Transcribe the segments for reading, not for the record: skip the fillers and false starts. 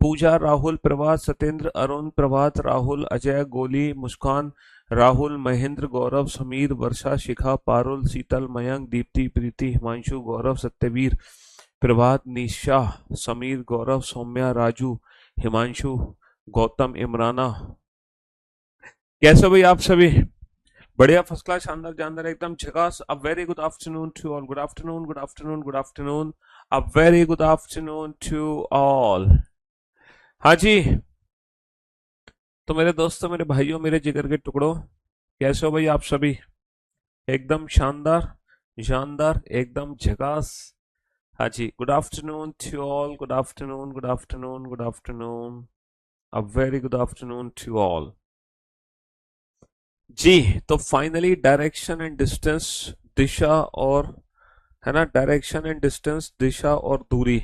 पूजा, राहुल, प्रभात, सत्येंद्र, अरुण, प्रभात, राहुल, अजय, गोली, मुस्कान, राहुल, महेंद्र, गौरव, समीर, वर्षा, शिखा, पारुल, शीतल, मयंक, दीप्ति, प्रीति, हिमांशु, गौरव, सत्यवीर, प्रभात, निशा, समीर, गौरव, सौम्या, राजू, हिमांशु, गौतम, इमराना। कैसे हो भाई आप सभी? बढ़िया, फर्स्ट क्लास, शानदार, जानदार, एकदम झकास। A very good afternoon to all. Good afternoon, good afternoon, good afternoon. A very good afternoon to all. हाँ जी। तो मेरे दोस्तों, मेरे भाइयों, मेरे जिगर के टुकड़ों, कैसे हो भाई आप सभी? एकदम शानदार, शानदार, एकदम झकास। हाँ जी, good afternoon to all, good afternoon, good afternoon, good afternoon. A very good afternoon to all. जी। तो फाइनली डायरेक्शन एंड डिस्टेंस, दिशा और, है ना, डायरेक्शन एंड डिस्टेंस, दिशा और दूरी,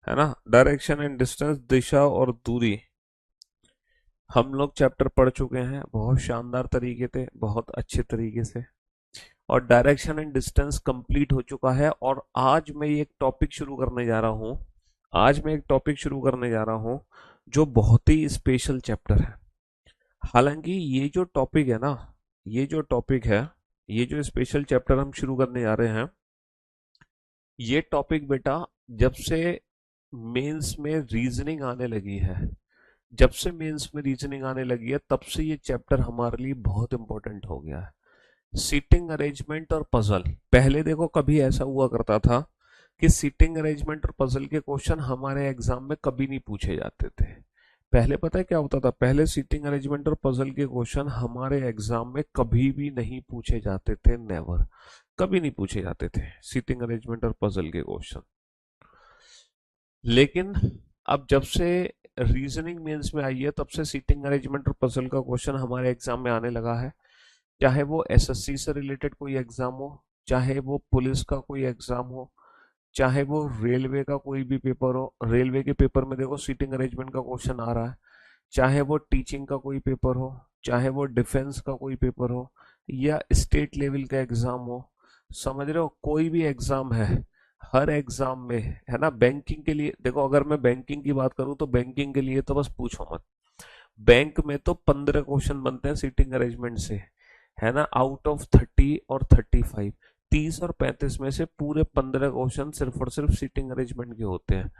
है ना, डायरेक्शन एंड डिस्टेंस, दिशा और दूरी, हम लोग चैप्टर पढ़ चुके हैं बहुत शानदार तरीके से, बहुत अच्छे तरीके से। और डायरेक्शन एंड डिस्टेंस कंप्लीट हो चुका है। और आज मैं एक टॉपिक शुरू करने जा रहा हूँ। आज मैं एक टॉपिक शुरू करने जा रहा हूँ जो बहुत ही स्पेशल चैप्टर है। हालांकि ये जो टॉपिक है ना, ये जो टॉपिक है, ये जो स्पेशल चैप्टर हम शुरू करने जा रहे हैं, ये टॉपिक बेटा, जब से मेंस में रीजनिंग आने लगी है, जब से मेंस में रीजनिंग आने लगी है, तब से ये चैप्टर हमारे लिए बहुत इंपॉर्टेंट हो गया है। सीटिंग अरेंजमेंट और पजल। पहले देखो, कभी ऐसा हुआ करता था कि सीटिंग अरेंजमेंट और पजल के क्वेश्चन हमारे एग्जाम में कभी नहीं पूछे जाते थे। पहले पता है क्या होता था? पहले सीटिंग अरेंजमेंट और पजल के क्वेश्चन हमारे एग्जाम में कभी भी नहीं पूछे जाते थे, नेवर, कभी नहीं पूछे जाते थे सीटिंग अरेंजमेंट और पजल के क्वेश्चन। लेकिन अब जब से रीजनिंग मेंस में आई है, तब से सीटिंग अरेंजमेंट और पजल का क्वेश्चन हमारे एग्जाम में आने लगा है। चाहे वो एसएससी से रिलेटेड कोई एग्जाम हो, चाहे वो पुलिस का कोई एग्जाम हो, चाहे वो रेलवे का कोई भी पेपर हो। रेलवे के पेपर में देखो सीटिंग अरेंजमेंट का क्वेश्चन आ रहा है। चाहे वो टीचिंग का कोई पेपर हो, चाहे वो डिफेंस का कोई पेपर हो, या स्टेट लेवल का एग्जाम हो, समझ रहे हो, कोई भी एग्जाम है, हर एग्जाम में, है ना। बैंकिंग के लिए देखो, अगर मैं बैंकिंग की बात करूं तो बैंकिंग के लिए तो बस पूछो मत। बैंक में तो 15 क्वेश्चन बनते हैं सीटिंग अरेंजमेंट से, है ना, आउट ऑफ 30 और 35। 30 और 35 में से पूरे 15 क्वेश्चन सिर्फ और सिर्फ सीटिंग अरेंजमेंट के होते हैं।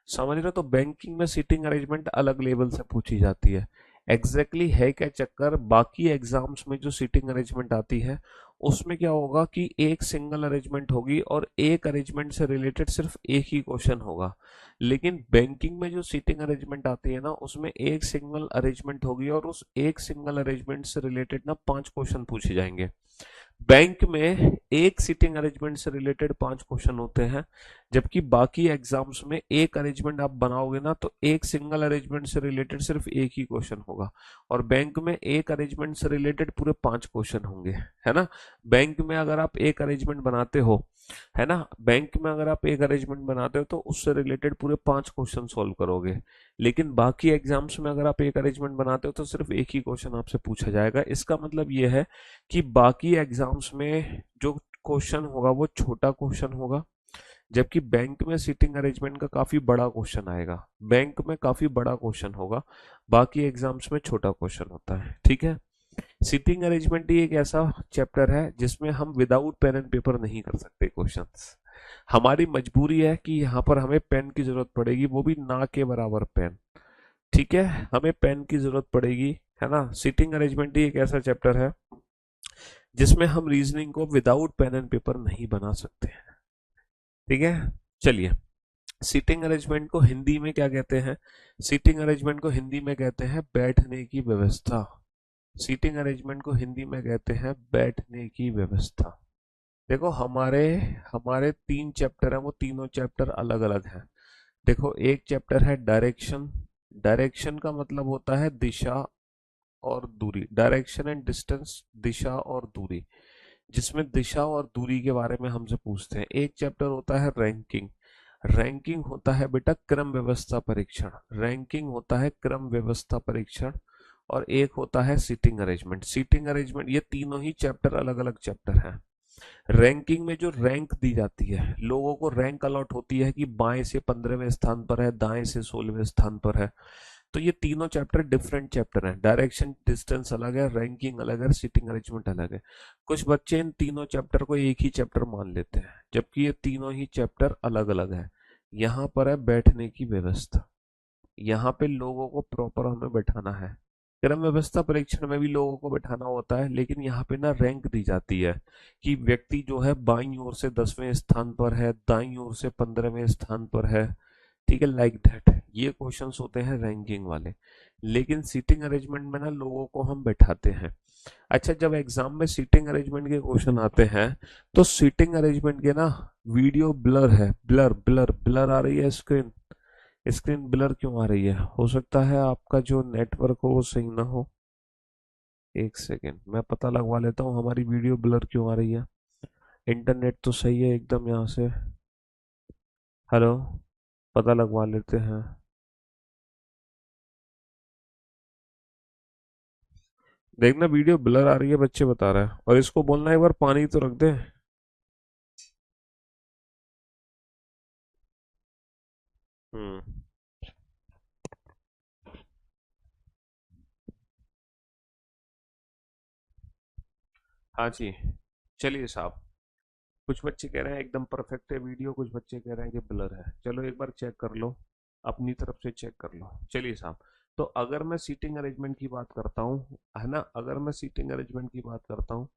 समझ रहे हो? तो बैंकिंग में सीटिंग अरेंजमेंट अलग लेवल से पूछी जाती है। एग्जैक्टली है क्या चक्कर, बाकी एग्जाम्स में जो सीटिंग अरेंजमेंट आती है, उसमें क्या होगा कि एक सिंगल अरेंजमेंट होगी और एक अरेंजमेंट से रिलेटेड सिर्फ एक ही क्वेश्चन होगा। लेकिन बैंकिंग में जो सीटिंग अरेंजमेंट आती है ना, उसमें एक सिंगल अरेंजमेंट होगी और उस एक सिंगल अरेंजमेंट से रिलेटेड ना 5 क्वेश्चन पूछे जाएंगे। बैंक में एक सीटिंग अरेंजमेंट से रिलेटेड 5 क्वेश्चन होते हैं, जबकि बाकी एग्जाम्स में एक अरेंजमेंट आप बनाओगे ना, तो एक सिंगल अरेंजमेंट से रिलेटेड सिर्फ एक ही क्वेश्चन होगा। और बैंक में एक अरेंजमेंट से रिलेटेड पूरे 5 क्वेश्चन होंगे, है ना। बैंक में अगर आप एक अरेंजमेंट बनाते हो, है ना, बैंक में अगर आप एक अरेंजमेंट बनाते हो तो उससे रिलेटेड पूरे 5 क्वेश्चन सॉल्व करोगे। लेकिन बाकी एग्जाम्स में अगर आप एक अरेंजमेंट बनाते हो तो सिर्फ एक ही क्वेश्चन आपसे पूछा जाएगा। इसका मतलब यह है कि बाकी एग्जाम्स में जो क्वेश्चन होगा वो छोटा क्वेश्चन होगा, जबकि बैंक में सीटिंग अरेंजमेंट का काफी बड़ा क्वेश्चन आएगा। बैंक में काफी बड़ा क्वेश्चन होगा, बाकी एग्जाम्स में छोटा क्वेश्चन होता है, ठीक है। सीटिंग अरेंजमेंट ही एक ऐसा चैप्टर है जिसमें हम विदाउट पेन एंड पेपर नहीं कर सकते क्वेश्चंस। हमारी मजबूरी है कि यहाँ पर हमें पेन की जरूरत पड़ेगी, वो भी ना के बराबर पेन, ठीक है, हमें पेन की जरूरत पड़ेगी, है ना। सीटिंग अरेंजमेंट ही एक ऐसा चैप्टर है जिसमें हम रीजनिंग को विदाउट पेन एंड पेपर नहीं बना सकते हैं, ठीक है। चलिए, सीटिंग अरेंजमेंट को हिंदी में क्या कहते हैं? सीटिंग अरेंजमेंट को हिंदी में कहते हैं बैठने की व्यवस्था। सीटिंग अरेंजमेंट को हिंदी में कहते हैं बैठने की व्यवस्था। देखो, हमारे हमारे 3 चैप्टर हैं, वो तीनों चैप्टर अलग अलग हैं। देखो, एक चैप्टर है डायरेक्शन। डायरेक्शन का मतलब होता है दिशा और दूरी, डायरेक्शन एंड डिस्टेंस, दिशा और दूरी, जिसमें दिशा और दूरी के बारे में हमसे पूछते हैं। एक चैप्टर होता है रैंकिंग। रैंकिंग होता है बेटा क्रम व्यवस्था परीक्षण। रैंकिंग होता है क्रम व्यवस्था परीक्षण। और एक होता है सीटिंग अरेंजमेंट। सीटिंग अरेंजमेंट, ये तीनों ही चैप्टर अलग अलग चैप्टर हैं। रैंकिंग में जो रैंक दी जाती है, लोगों को रैंक अलॉट होती है कि बाएं से 15वें स्थान पर है, दाएं से 16वें स्थान पर है। तो ये तीनों चैप्टर डिफरेंट चैप्टर हैं, डायरेक्शन डिस्टेंस अलग है, रैंकिंग अलग है, सीटिंग अरेंजमेंट अलग है। कुछ बच्चे इन तीनों चैप्टर को एक ही चैप्टर मान लेते हैं, जबकि ये तीनों ही चैप्टर अलग अलग है। यहाँ पर है बैठने की व्यवस्था, यहाँ पे लोगों को प्रॉपर हमें बैठाना है। क्रम व्यवस्था परीक्षण में भी लोगों को बैठाना होता है, लेकिन यहाँ पे ना रैंक दी जाती है कि व्यक्ति जो है बाईं ओर से 10वें स्थान पर है, दाईं ओर से 15वें स्थान पर है। ठीक है, लाइक दैट ये क्वेश्चंस होते हैं रैंकिंग वाले। लेकिन सीटिंग अरेंजमेंट में ना लोगों को हम बैठाते हैं। अच्छा, जब एग्जाम में सीटिंग अरेंजमेंट के क्वेश्चन आते हैं, तो सीटिंग अरेंजमेंट के ना वीडियो ब्लर है, ब्लर ब्लर ब्लर आ रही है स्क्रीन। स्क्रीन ब्लर क्यों आ रही है? हो सकता है आपका जो नेटवर्क हो वो सही ना हो। एक सेकेंड, मैं पता लगवा लेता हूँ हमारी वीडियो ब्लर क्यों आ रही है। इंटरनेट तो सही है एकदम यहाँ से। हेलो, पता लगवा लेते हैं। देखना वीडियो ब्लर आ रही है, बच्चे बता रहे हैं, और इसको बोलना एक बार पानी तो रख दे। हम्म। हाँ जी, चलिए साहब। कुछ बच्चे कह रहे हैं एकदम परफेक्ट है वीडियो, कुछ बच्चे कह रहे हैं कि ब्लर है। चलो एक बार चेक कर लो, अपनी तरफ से चेक कर लो। चलिए साहब, तो अगर मैं सीटिंग अरेंजमेंट की बात करता हूँ, है ना, अगर मैं सीटिंग अरेंजमेंट की बात करता हूँ,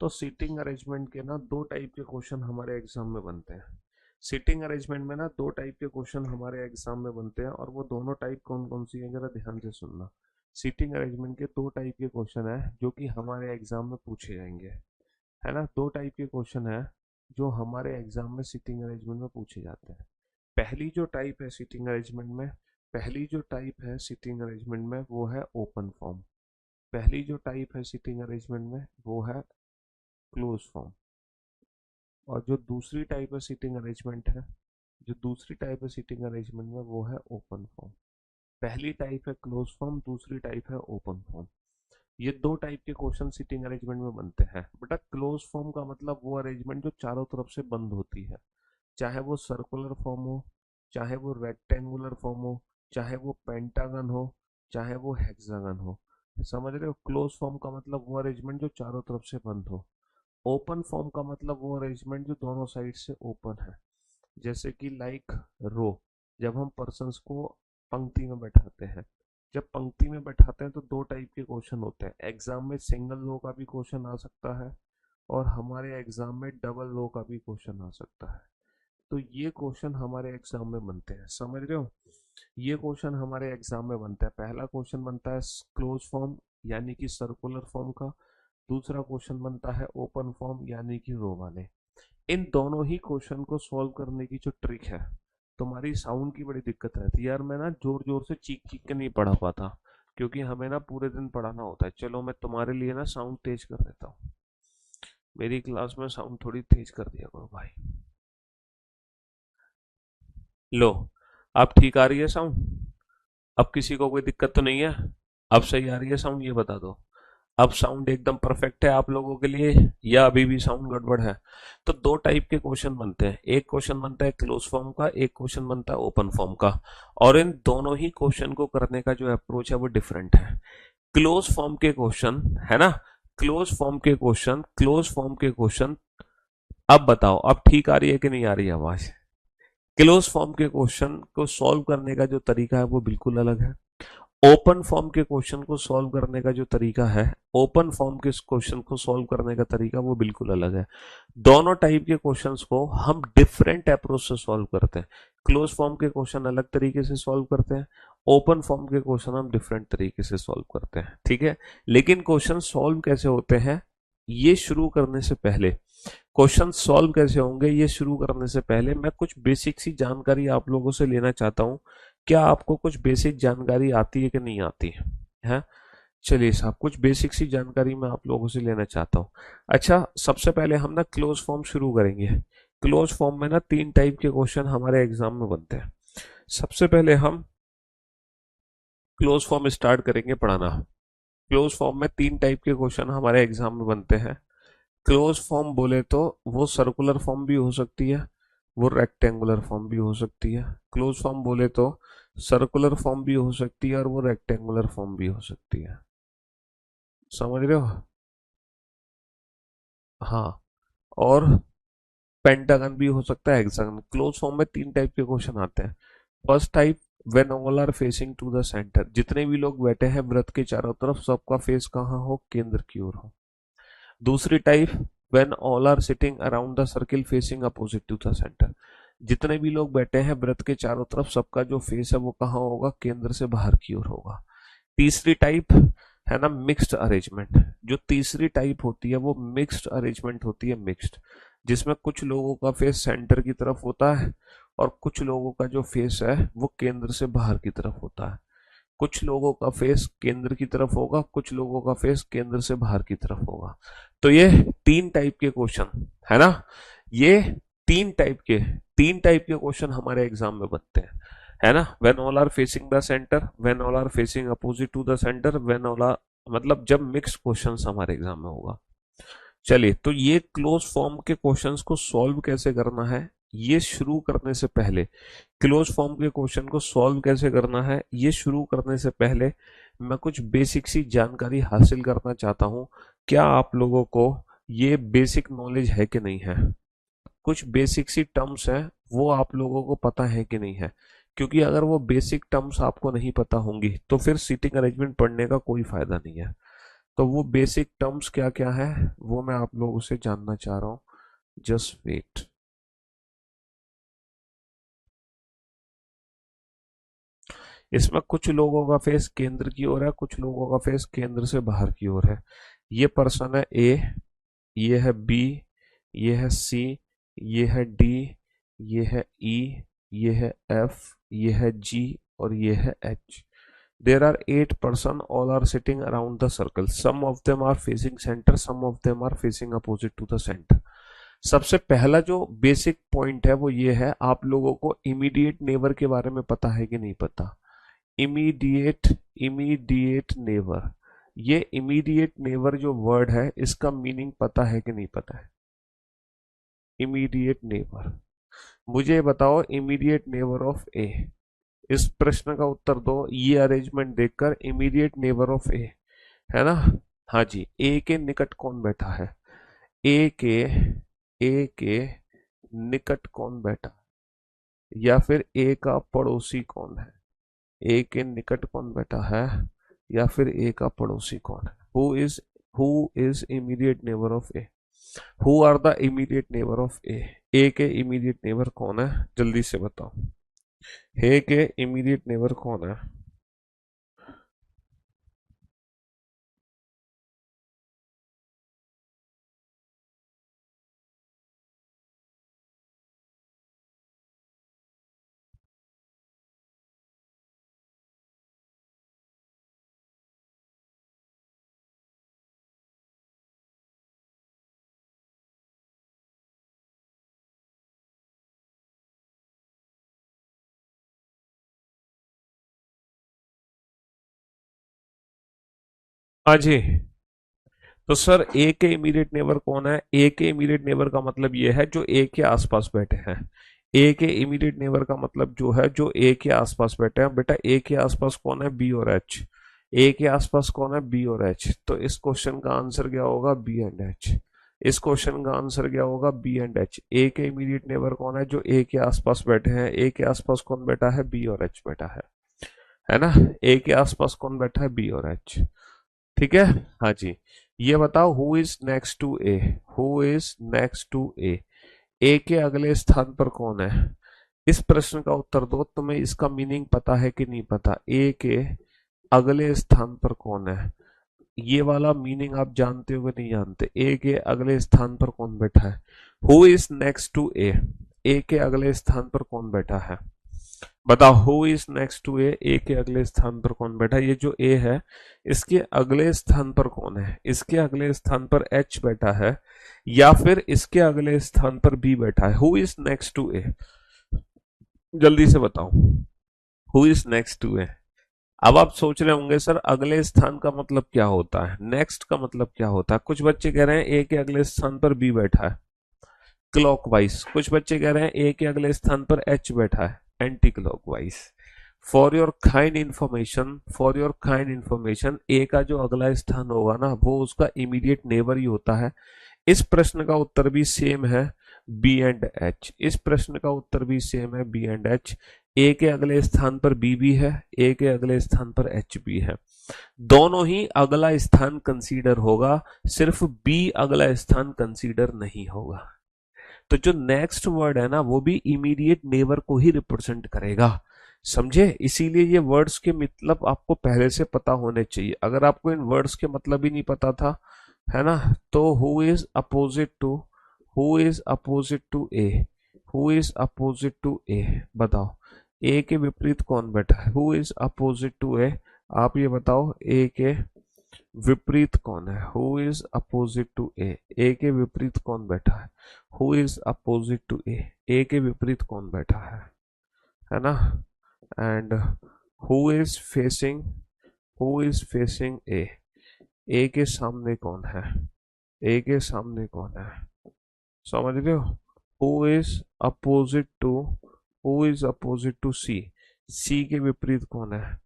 तो सीटिंग अरेंजमेंट के ना दो टाइप के क्वेश्चन हमारे एग्जाम में बनते हैं। सीटिंग अरेंजमेंट में ना दो टाइप के क्वेश्चन हमारे एग्जाम में बनते हैं, और वो दोनों टाइप कौन कौन सी है जरा ध्यान से सुनना। सीटिंग अरेंजमेंट के दो टाइप के क्वेश्चन है जो कि हमारे एग्जाम में पूछे जाएंगे, है ना। दो टाइप के क्वेश्चन है जो हमारे एग्जाम में सीटिंग अरेंजमेंट में पूछे जाते हैं। पहली जो टाइप है सीटिंग अरेंजमेंट में, पहली जो टाइप है सीटिंग अरेंजमेंट में वो है ओपन फॉर्म। पहली जो टाइप है सीटिंग अरेंजमेंट में वो है क्लोज फॉर्म। और जो दूसरी टाइप है सीटिंग अरेंजमेंट है, जो दूसरी टाइप है सीटिंग अरेंजमेंट में वो है ओपन फॉर्म। पहली टाइप है क्लोज फॉर्म, दूसरी टाइप है ओपन फॉर्म। ये दो टाइप के क्वेश्चन सीटिंग अरेंजमेंट में बनते हैं। बेटा क्लोज फॉर्म का मतलब वो अरेंजमेंट जो चारों तरफ से बंद होती है, चाहे वो सर्कुलर फॉर्म हो, चाहे वो रेक्टेंगुलर फॉर्म हो, चाहे वो पेंटागन हो, चाहे वो हेक्सागन हो। समझ रहे हो? क्लोज फॉर्म का मतलब वो अरेंजमेंट जो चारों तरफ से बंद हो। ओपन फॉर्म का मतलब वो अरेंजमेंट जो दोनों साइड से ओपन है। जैसे कि लाइक रो, जब हम पर्सन्स को पंक्ति में बैठाते हैं, जब पंक्ति में बैठाते हैं तो दो टाइप के क्वेश्चन होते हैं। एग्जाम में सिंगल रो का भी क्वेश्चन आ सकता है, और हमारे एग्जाम में डबल रो का भी क्वेश्चन आ सकता है। तो ये क्वेश्चन हमारे एग्जाम में बनते हैं, समझ रहे हो? ये क्वेश्चन हमारे एग्जाम में बनता है। पहला क्वेश्चन बनता है क्लोज फॉर्म यानी कि सर्कुलर फॉर्म का, दूसरा क्वेश्चन बनता है ओपन फॉर्म यानी कि रो वाले। इन दोनों ही क्वेश्चन को सॉल्व करने की जो ट्रिक है, तुम्हारी साउंड की बड़ी दिक्कत रहती है यार, मैं ना जोर जोर से चीख चीख के नहीं पढ़ा पाता, क्योंकि हमें ना पूरे दिन पढ़ाना होता है। चलो मैं तुम्हारे लिए ना साउंड तेज कर देता हूँ, मेरी क्लास में साउंड थोड़ी तेज कर दिया करो भाई। लो, अब ठीक आ रही है साउंड? अब किसी को कोई दिक्कत तो नहीं है? अब सही आ रही है साउंड, ये बता दो। अब साउंड एकदम परफेक्ट है आप लोगों के लिए, या अभी भी साउंड गड़बड़ है? तो दो टाइप के क्वेश्चन बनते हैं, एक क्वेश्चन बनता है क्लोज फॉर्म का, एक क्वेश्चन बनता है ओपन फॉर्म का। और इन दोनों ही क्वेश्चन को करने का जो अप्रोच है वो डिफरेंट है। क्लोज फॉर्म के क्वेश्चन, है ना, क्लोज फॉर्म के क्वेश्चन, अब बताओ अब ठीक आ रही है कि नहीं आ रही है आवाज? क्लोज फॉर्म के क्वेश्चन को सॉल्व करने का जो तरीका है वो बिल्कुल अलग है। ओपन फॉर्म के क्वेश्चन को सॉल्व करने का जो तरीका है, ओपन फॉर्म के क्वेश्चन को सॉल्व करने का तरीका वो बिल्कुल अलग है। दोनों टाइप के क्वेश्चंस को हम डिफरेंट अप्रोच से सॉल्व करते हैं। क्लोज फॉर्म के क्वेश्चन अलग तरीके से सॉल्व करते हैं, ओपन फॉर्म के क्वेश्चन हम डिफरेंट तरीके से सॉल्व करते हैं, ठीक है। लेकिन क्वेश्चन सॉल्व कैसे होते हैं ये शुरू करने से पहले, क्वेश्चन सॉल्व कैसे होंगे ये शुरू करने से पहले मैं कुछ बेसिक सी जानकारी आप लोगों से लेना चाहता हूँ। क्या आपको कुछ बेसिक जानकारी आती है कि नहीं आती है? चलिए साहब, कुछ बेसिक सी जानकारी मैं आप लोगों से लेना चाहता हूँ। अच्छा, सबसे पहले हम ना क्लोज फॉर्म शुरू करेंगे। क्लोज फॉर्म में ना तीन टाइप के क्वेश्चन हमारे एग्जाम में बनते हैं। सबसे पहले हम क्लोज फॉर्म स्टार्ट करेंगे पढ़ाना। क्लोज फॉर्म में तीन टाइप के क्वेश्चन हमारे एग्जाम में बनते हैं। क्लोज फॉर्म बोले तो वो सर्कुलर फॉर्म भी हो सकती है, वो रेक्टेंगुलर फॉर्म भी हो सकती है। क्लोज फॉर्म बोले तो सर्कुलर फॉर्म भी हो सकती है और वो रेक्टेंगुलर फॉर्म भी हो सकती है। समझ रहे हो? हाँ। और पेंटागन भी हो सकता है, हेक्सागन। क्लोज फॉर्म में तीन टाइप के क्वेश्चन आते हैं। First type, when all are facing to the centre, जितने भी लोग बैठे हैं वृत्त के चारों तरफ, सबका फेस कहाँ हो, केंद्र की ओर हो। दूसरी type, when all are sitting around the circle facing opposite to the centre, जितने भी लोग बैठे हैं वृत्त के चारों तरफ, सबका जो फेस है वो कहाँ होगा, केंद्र से बाहर की ओर होगा। तीसरी टाइप है ना मिक्स्ड अरेंजमेंट। जो तीसरी टाइप होती है वो मिक्स्ड अरेंजमेंट होती है, मिक्स्ड, जिसमें कुछ लोगों का फेस सेंटर की तरफ होता है और कुछ लोगों का जो फेस है वो केंद्र से बाहर की तरफ होता है। कुछ लोगों का फेस केंद्र की तरफ होगा, कुछ लोगों का फेस केंद्र से बाहर की तरफ होगा। तो ये तीन टाइप के क्वेश्चन है ना, ये तीन टाइप के तीन टाइप के क्वेश्चन हमारे एग्जाम में बनते हैं, है ना। When all are facing the centre, when all are facing opposite to the centre, when all are, मतलब जब मिक्स्ड क्वेश्चंस हमारे एग्जाम में होगा। चलिए, तो ये क्लोज फॉर्म के क्वेश्चंस को सॉल्व कैसे करना है, ये शुरू करने से पहले, क्लोज फॉर्म के क्वेश्चन को सॉल्व कैसे करना है ये शुरू करने से पहले मैं कुछ बेसिक सी जानकारी हासिल करना चाहता हूं। क्या आप लोगों को ये बेसिक नॉलेज है कि नहीं है? कुछ बेसिक सी टर्म्स हैं, वो आप लोगों को पता है कि नहीं है? क्योंकि अगर वो बेसिक टर्म्स आपको नहीं पता होंगी तो फिर सीटिंग अरेंजमेंट पढ़ने का कोई फायदा नहीं है। तो वो बेसिक टर्म्स क्या क्या है वो मैं आप लोगों से जानना चाह रहा हूँ। Just wait. इसमें कुछ लोगों का फेस केंद्र की ओर है, कुछ लोगों का फेस केंद्र से बाहर की ओर है। ये पर्सन है ए, ये है बी, ये है सी, ये है डी, ये है ई, ये है एफ, ये है जी और ये है H. There are 8 person, all are sitting around the circle, some of them are facing centre, some of them are facing opposite to the centre. सबसे पहला जो बेसिक पॉइंट है वो ये है, आप लोगों को इमीडिएट नेबर के बारे में पता है कि नहीं पता? इमीडिएट, इमीडिएट नेबर, ये इमीडिएट नेबर जो वर्ड है इसका मीनिंग पता है कि नहीं पता है? इमीडिएट नेबर, मुझे बताओ इमीडिएट नेबर ऑफ ए। इस प्रश्न का उत्तर दो ये अरेंजमेंट देखकर, इमीडिएट नेबर ऑफ ए, है ना। हाँ जी, ए के निकट कौन बैठा है? ए के ए के निकट कौन बैठा, या फिर ए का पड़ोसी कौन है? ए के निकट कौन बैठा है या फिर ए का पड़ोसी कौन है? Who is immediate neighbour of A? Who are the immediate neighbour of A? A के इमीडिएट नेबर कौन है, जल्दी से बताओ। ए के इमीडिएट नेबर कौन है? हाँ जी। तो सर ए के इमीडिएट नेबर कौन है? ए के इमीडिएट नेबर का मतलब ये है जो ए के आसपास बैठे हैं। ए के इमीडिएट नेबर का मतलब जो है जो ए के आसपास बैठे हैं। बेटा ए के आसपास कौन है? बी और एच। ए के आसपास कौन है? बी और एच। तो इस क्वेश्चन का आंसर क्या होगा? B and H. इस क्वेश्चन का आंसर क्या होगा? B and H. ए के इमीडिएट नेबर कौन है? जो ए के आसपास बैठे हैं। ए के आसपास कौन बैठा है? बी और एच बैठा है ना। ए के आसपास कौन बैठा है? बी और एच। ठीक है। हाँ जी। ये बताओ who is next to A? Who is next to A? A के अगले स्थान पर कौन है? इस प्रश्न का उत्तर दो, तुम्हें इसका मीनिंग पता है कि नहीं पता? ए के अगले स्थान पर कौन है, ये वाला मीनिंग आप जानते हो कि नहीं जानते? ए के अगले स्थान पर कौन बैठा है? Who is next to A? A के अगले स्थान पर कौन बैठा है? बताओ who is next to A? A के अगले स्थान पर कौन बैठा है? ये जो ए है इसके अगले स्थान पर कौन है? इसके अगले स्थान पर एच बैठा है या फिर इसके अगले स्थान पर बी बैठा है? हु इज नेक्स्ट टू ए? जल्दी से बताओ, हु इज नेक्स्ट टू ए? अब आप सोच रहे होंगे सर अगले स्थान का मतलब क्या होता है, नेक्स्ट का मतलब क्या होता है। कुछ बच्चे कह रहे हैं ए के अगले स्थान पर बी बैठा है क्लॉकवाइज, कुछ बच्चे कह रहे हैं ए के अगले स्थान पर एच बैठा है anti clockwise. For your kind information A का जो अगला स्थान होगा ना वो उसका इमीडिएट नेबर ही होता है। इस प्रश्न का उत्तर भी सेम है, बी एंड एच। इस प्रश्न का उत्तर भी सेम है, बी एंड एच। ए के अगले स्थान पर बी भी है, ए के अगले स्थान पर एच भी है। दोनों ही अगला स्थान कंसीडर होगा, सिर्फ बी अगला स्थान कंसीडर नहीं होगा। तो जो नेक्स्ट वर्ड है ना वो भी इमीडिएट नेबर को ही रिप्रेजेंट करेगा, समझे। इसीलिए ये वर्ड्स के मतलब आपको पहले से पता होने चाहिए। अगर आपको इन वर्ड्स के मतलब ही नहीं पता था, है ना, तो who is opposite to A, who is opposite to A, बताओ ए के विपरीत कौन बैठा है, who is opposite to A. आप ये बताओ ए के विपरीत कौन है, who is opposite to A के विपरीत कौन बैठा है, who is opposite to A के विपरीत कौन बैठा है ना। And who is facing who is facing A के सामने कौन है, ए के सामने कौन है, समझ रहे हो। Who is opposite to who is opposite to C के विपरीत कौन है,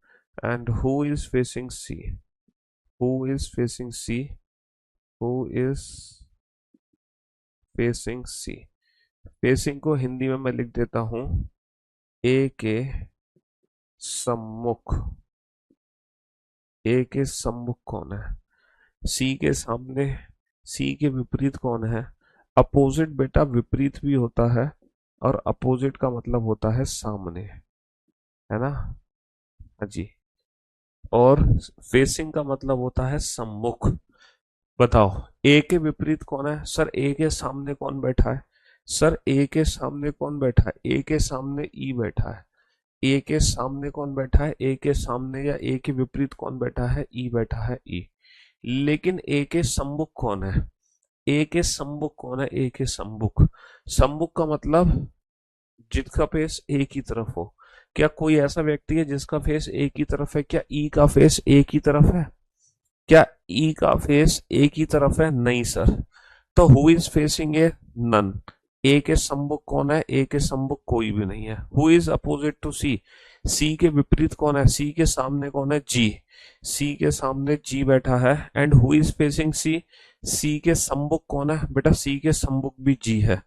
and who is facing C, who is facing C, who is facing C. Facing को हिंदी में मैं लिख देता हूं ए के सम्मुख, ए के सम्मुख कौन है, सी के सामने, सी के विपरीत कौन है। अपोजिट बेटा विपरीत भी होता है, और अपोजिट का मतलब होता है सामने, है ना, हाँ जी। और फेसिंग का मतलब होता है सम्मुख। बताओ ए के विपरीत कौन है सर, ए के सामने कौन बैठा है, सर ए के सामने कौन बैठा है, ए के सामने ई बैठा है। ए के सामने कौन बैठा है, ए के सामने या ए के विपरीत कौन बैठा है, ई बैठा है, ई। लेकिन ए के सम्मुख कौन है, ए के सम्मुख कौन है, ए के सम्मुख, सम्मुख का मतलब जिसका फेस ए की तरफ हो। क्या कोई ऐसा व्यक्ति है जिसका फेस ए की तरफ है, क्या ई का फेस ए की तरफ है, क्या ई का फेस ए की तरफ है, नहीं सर। तो who is facing A, none. A के सम्मुख कौन है, ए के सम्मुख कोई भी नहीं है। Who is opposite to C के विपरीत कौन है, सी के सामने कौन है, जी। सी के सामने जी बैठा है। एंड हु इज फेसिंग सी के सम्मुख कौन है बेटा, सी के सम्मुख भी जी है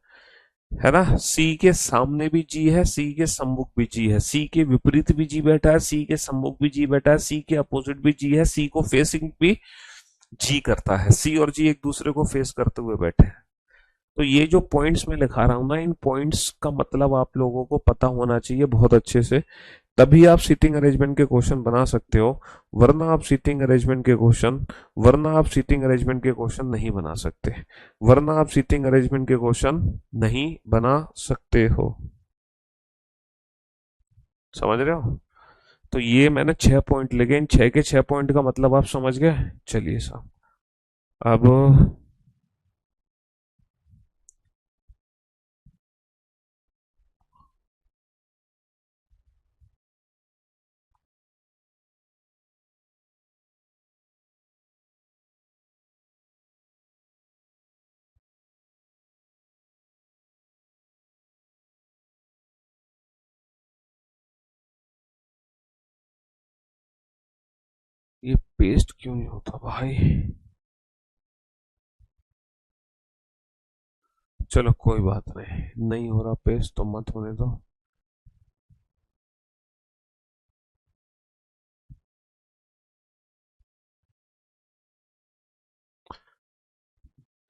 ना। सी के सामने भी जी है, सी के सम्मुख भी जी है, सी के विपरीत भी जी बैठा है, सी के सम्मुख भी जी बैठा है, सी के अपोजिट भी जी है, सी को फेसिंग भी जी करता है। सी और जी एक दूसरे को फेस करते हुए बैठे हैं। तो ये जो पॉइंट्स मैं लिखा रहा हूं ना, इन पॉइंट्स का मतलब आप लोगों को पता होना चाहिए बहुत अच्छे से, तभी आप सीटिंग अरेंजमेंट के क्वेश्चन बना सकते हो। वरना आप सीटिंग अरेंजमेंट के क्वेश्चन नहीं बना सकते, वरना आप सीटिंग अरेंजमेंट के क्वेश्चन नहीं बना सकते हो, समझ रहे हो। तो ये मैंने 6 पॉइंट लिखे, इन 6 के 6 पॉइंट का मतलब आप समझ गए। चलिए साहब, अब ये पेस्ट क्यों नहीं होता भाई, चलो कोई बात नहीं, नहीं हो रहा पेस्ट तो मत होने दो।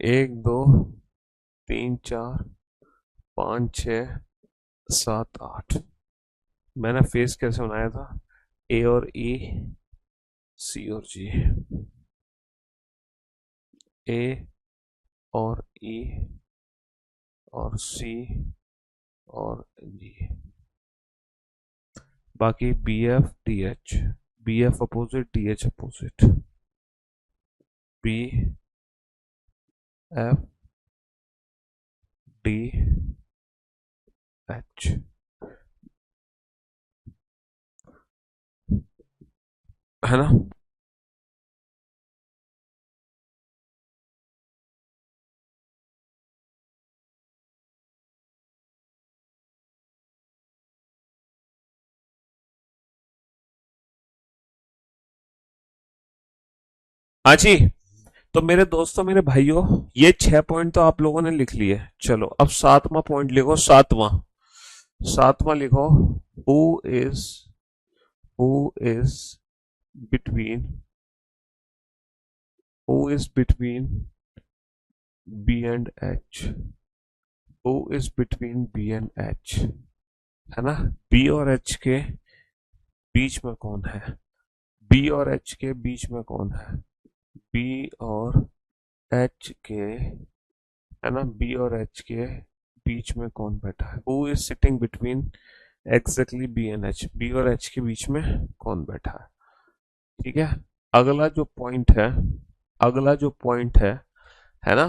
एक दो तीन चार पाँच छ सात आठ, मैंने फेस कैसे बनाया था, ए और ई, सी और जी, ए और ई और सी और जी, बाकी B F D H, B F opposite D H opposite, B F D H. है ना। हाँ जी। तो मेरे दोस्तों, मेरे भाइयों, ये 6 पॉइंट तो आप लोगों ने लिख लिए। चलो अब सातवां पॉइंट लिखो। सातवां, सातवां लिखो। Who is who is between who is between B and H. Who is between B and H, है ना। बी और एच के बीच में कौन है? बी और एच के बीच में कौन है? बी और एच के, है ना, बी और एच के बीच में कौन बैठा है? Who is sitting between exactly B and H. B और एच के बीच में कौन बैठा है? ठीक है। अगला जो पॉइंट है, अगला जो पॉइंट है ना,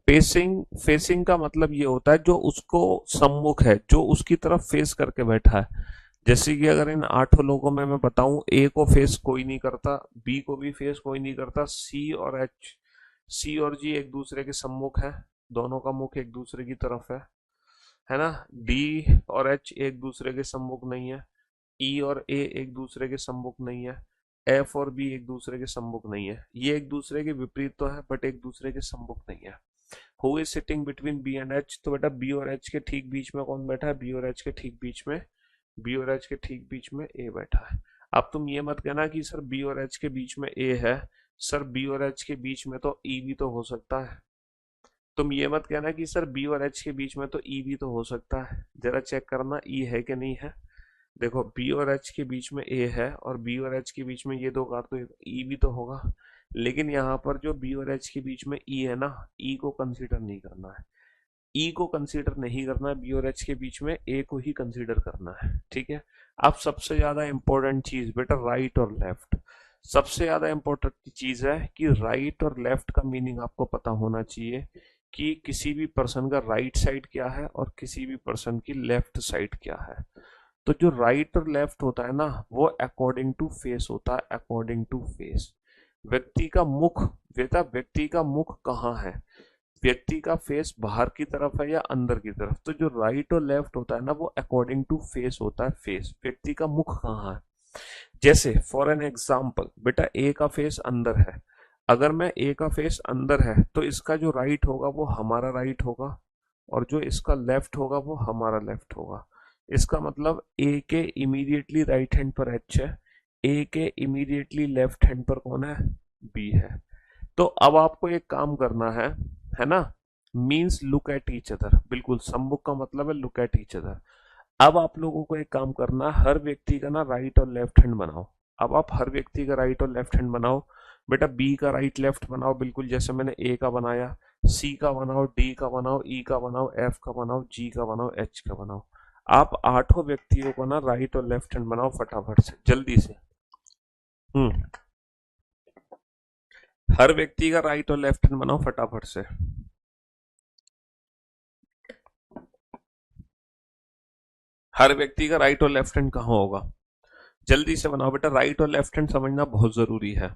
फेसिंग। फेसिंग का मतलब ये होता है जो उसको सम्मुख है, जो उसकी तरफ फेस करके बैठा है। जैसे कि अगर इन 8 लोगों में मैं बताऊं, ए को फेस कोई नहीं करता, बी को भी फेस कोई नहीं करता, सी और जी एक दूसरे के सम्मुख है, दोनों का मुख एक दूसरे की तरफ है ना। डी और एच एक दूसरे के सम्मुख नहीं है। ई और ए एक दूसरे के सम्मुख नहीं है। एफ और बी एक दूसरे के सम्मुख नहीं है। ये एक दूसरे के विपरीत तो है, बट एक दूसरे के सम्मुख नहीं है। Who is sitting between B and H? तो बेटा बी और एच के ठीक बीच में कौन बैठा है? बी और एच के ठीक बीच में, बी और एच के ठीक बीच में ए बैठा है। अब तुम ये मत कहना कि सर बी और एच के बीच में ए है। सर बी और एच के बीच में तो ई भी तो हो सकता है। तुम ये मत कहना कि सर बी और एच के बीच में तो ई भी तो हो सकता है। जरा चेक करना ई है कि नहीं है। देखो बी और एच के बीच में ए है, और बी और एच के बीच में ये दो कार, तो ई भी तो होगा। लेकिन यहाँ पर जो बी और एच के बीच में ई है ना, ई को कंसीडर नहीं करना है। ई को कंसीडर नहीं करना है, बी और एच के बीच में ए को ही कंसीडर करना है। ठीक है। अब सबसे ज्यादा इंपॉर्टेंट चीज बेटा, राइट और लेफ्ट। सबसे ज्यादा इंपॉर्टेंट चीज है कि राइट और लेफ्ट का मीनिंग आपको पता होना चाहिए, कि किसी भी पर्सन का राइट साइड क्या है और किसी भी पर्सन की लेफ्ट साइड क्या है। तो जो राइट और लेफ्ट होता है ना, वो अकॉर्डिंग टू फेस होता है, अकॉर्डिंग टू फेस। व्यक्ति का मुख, बेटा व्यक्ति का मुख कहाँ है? व्यक्ति का फेस बाहर की तरफ है या अंदर की तरफ? तो जो राइट और लेफ्ट होता है ना, वो अकॉर्डिंग टू फेस होता है। फेस, व्यक्ति का मुख कहाँ है? जैसे फॉर एन एग्जाम्पल बेटा, ए का फेस अंदर है। अगर मैं ए का फेस अंदर है, तो इसका जो राइट होगा वो हमारा राइट होगा, और जो इसका लेफ्ट होगा वो हमारा लेफ्ट होगा। इसका मतलब ए के इमीडिएटली राइट हैंड पर एच है, ए के इमीडिएटली लेफ्ट हैंड पर कौन है? बी है। तो अब आपको एक काम करना है ना। Means look at each other, बिल्कुल सम्मुख का मतलब है लुक एट ईच अदर। अब आप लोगों को एक काम करना, हर व्यक्ति का ना राइट और लेफ्ट हैंड बनाओ। अब आप हर व्यक्ति का राइट और लेफ्ट हैंड बनाओ। बेटा बी का राइट लेफ्ट बनाओ, बिल्कुल जैसे मैंने ए का बनाया। सी का बनाओ, डी का बनाओ, ई का बनाओ, एफ का बनाओ, जी का बनाओ, एच का बनाओ। आप 8 व्यक्तियों को ना राइट और लेफ्ट हैंड बनाओ फटाफट से, जल्दी से। हम्म। हर व्यक्ति का राइट और लेफ्ट हैंड बनाओ फटाफट से। हर व्यक्ति का राइट और लेफ्ट हैंड कहाँ होगा? जल्दी से बनाओ बेटा, राइट और लेफ्ट हैंड समझना बहुत जरूरी है।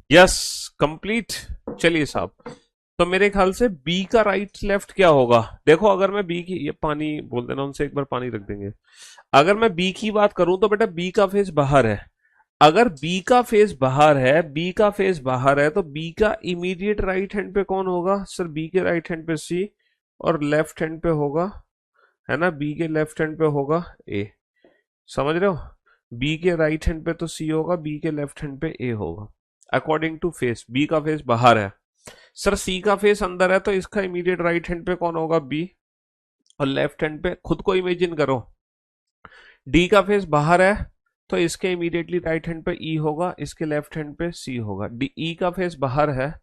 Yes, complete. चलिए साहब, तो मेरे ख्याल से बी का राइट लेफ्ट क्या होगा? देखो, अगर मैं बी की, ये पानी बोल देना उनसे, एक बार पानी रख देंगे। अगर मैं बी की बात करूं तो बेटा बी का फेस बाहर है। अगर बी का फेस बाहर है, बी का फेस बाहर है, तो बी का इमीडिएट राइट हैंड पे कौन होगा सर? बी के राइट हैंड पे सी, और लेफ्ट हैंड पे होगा, है ना, बी के लेफ्ट हैंड पे होगा ए। समझ रहे हो? बी के राइट हैंड पे तो सी होगा, बी के लेफ्ट हैंड पे ए होगा। अकॉर्डिंग टू फेस, बी का फेस बाहर है, सर सी का फेस अंदर है, तो इसका इमीडिएट राइट हैंड पे कौन होगा? बी। और लेफ्ट हैंड पे खुद को इमेजिन करो, डी का फेस बाहर है, तो इसके इमीडिएटली राइट हैंड पे ई होगा, इसके लेफ्ट हैंड पे सी होगा। डी, ई का फेस बाहर है,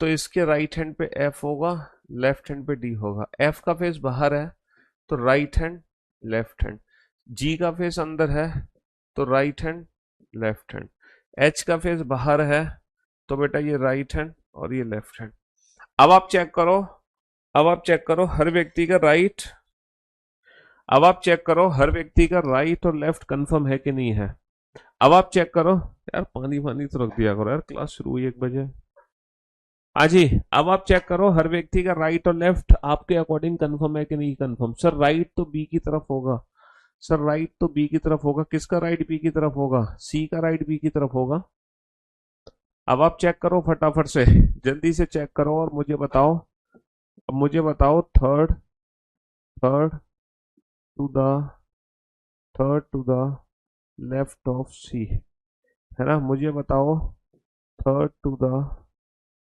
तो इसके राइट हैंड पे एफ होगा, लेफ्ट हैंड पे डी होगा। एफ का फेस बाहर है, तो राइट हैंड लेफ्ट हैंड। जी का फेस अंदर है, तो right hand left hand. H का फेस बाहर है, तो बेटा ये राइट हैंड और ये लेफ्ट हैंड। अब आप चेक करो, अब आप चेक करो हर व्यक्ति का राइट, अब आप चेक करो हर व्यक्ति का राइट और लेफ्ट कंफर्म है कि नहीं है। अब आप चेक करो, यार पानी पानी तो रख दिया करो यार, क्लास शुरू हुई 1 बजे। हाँ जी, अब आप चेक करो हर व्यक्ति का राइट और लेफ्ट आपके अकॉर्डिंग कंफर्म है कि नहीं कंफर्म। सर राइट तो बी की तरफ होगा, सर राइट तो बी की तरफ होगा। किसका राइट बी की तरफ होगा? सी का राइट बी की तरफ होगा। अब आप चेक करो फटाफट से, जल्दी से चेक करो और मुझे बताओ। अब मुझे बताओ, third, third to the third to the left of C, है ना? मुझे बताओ, third to the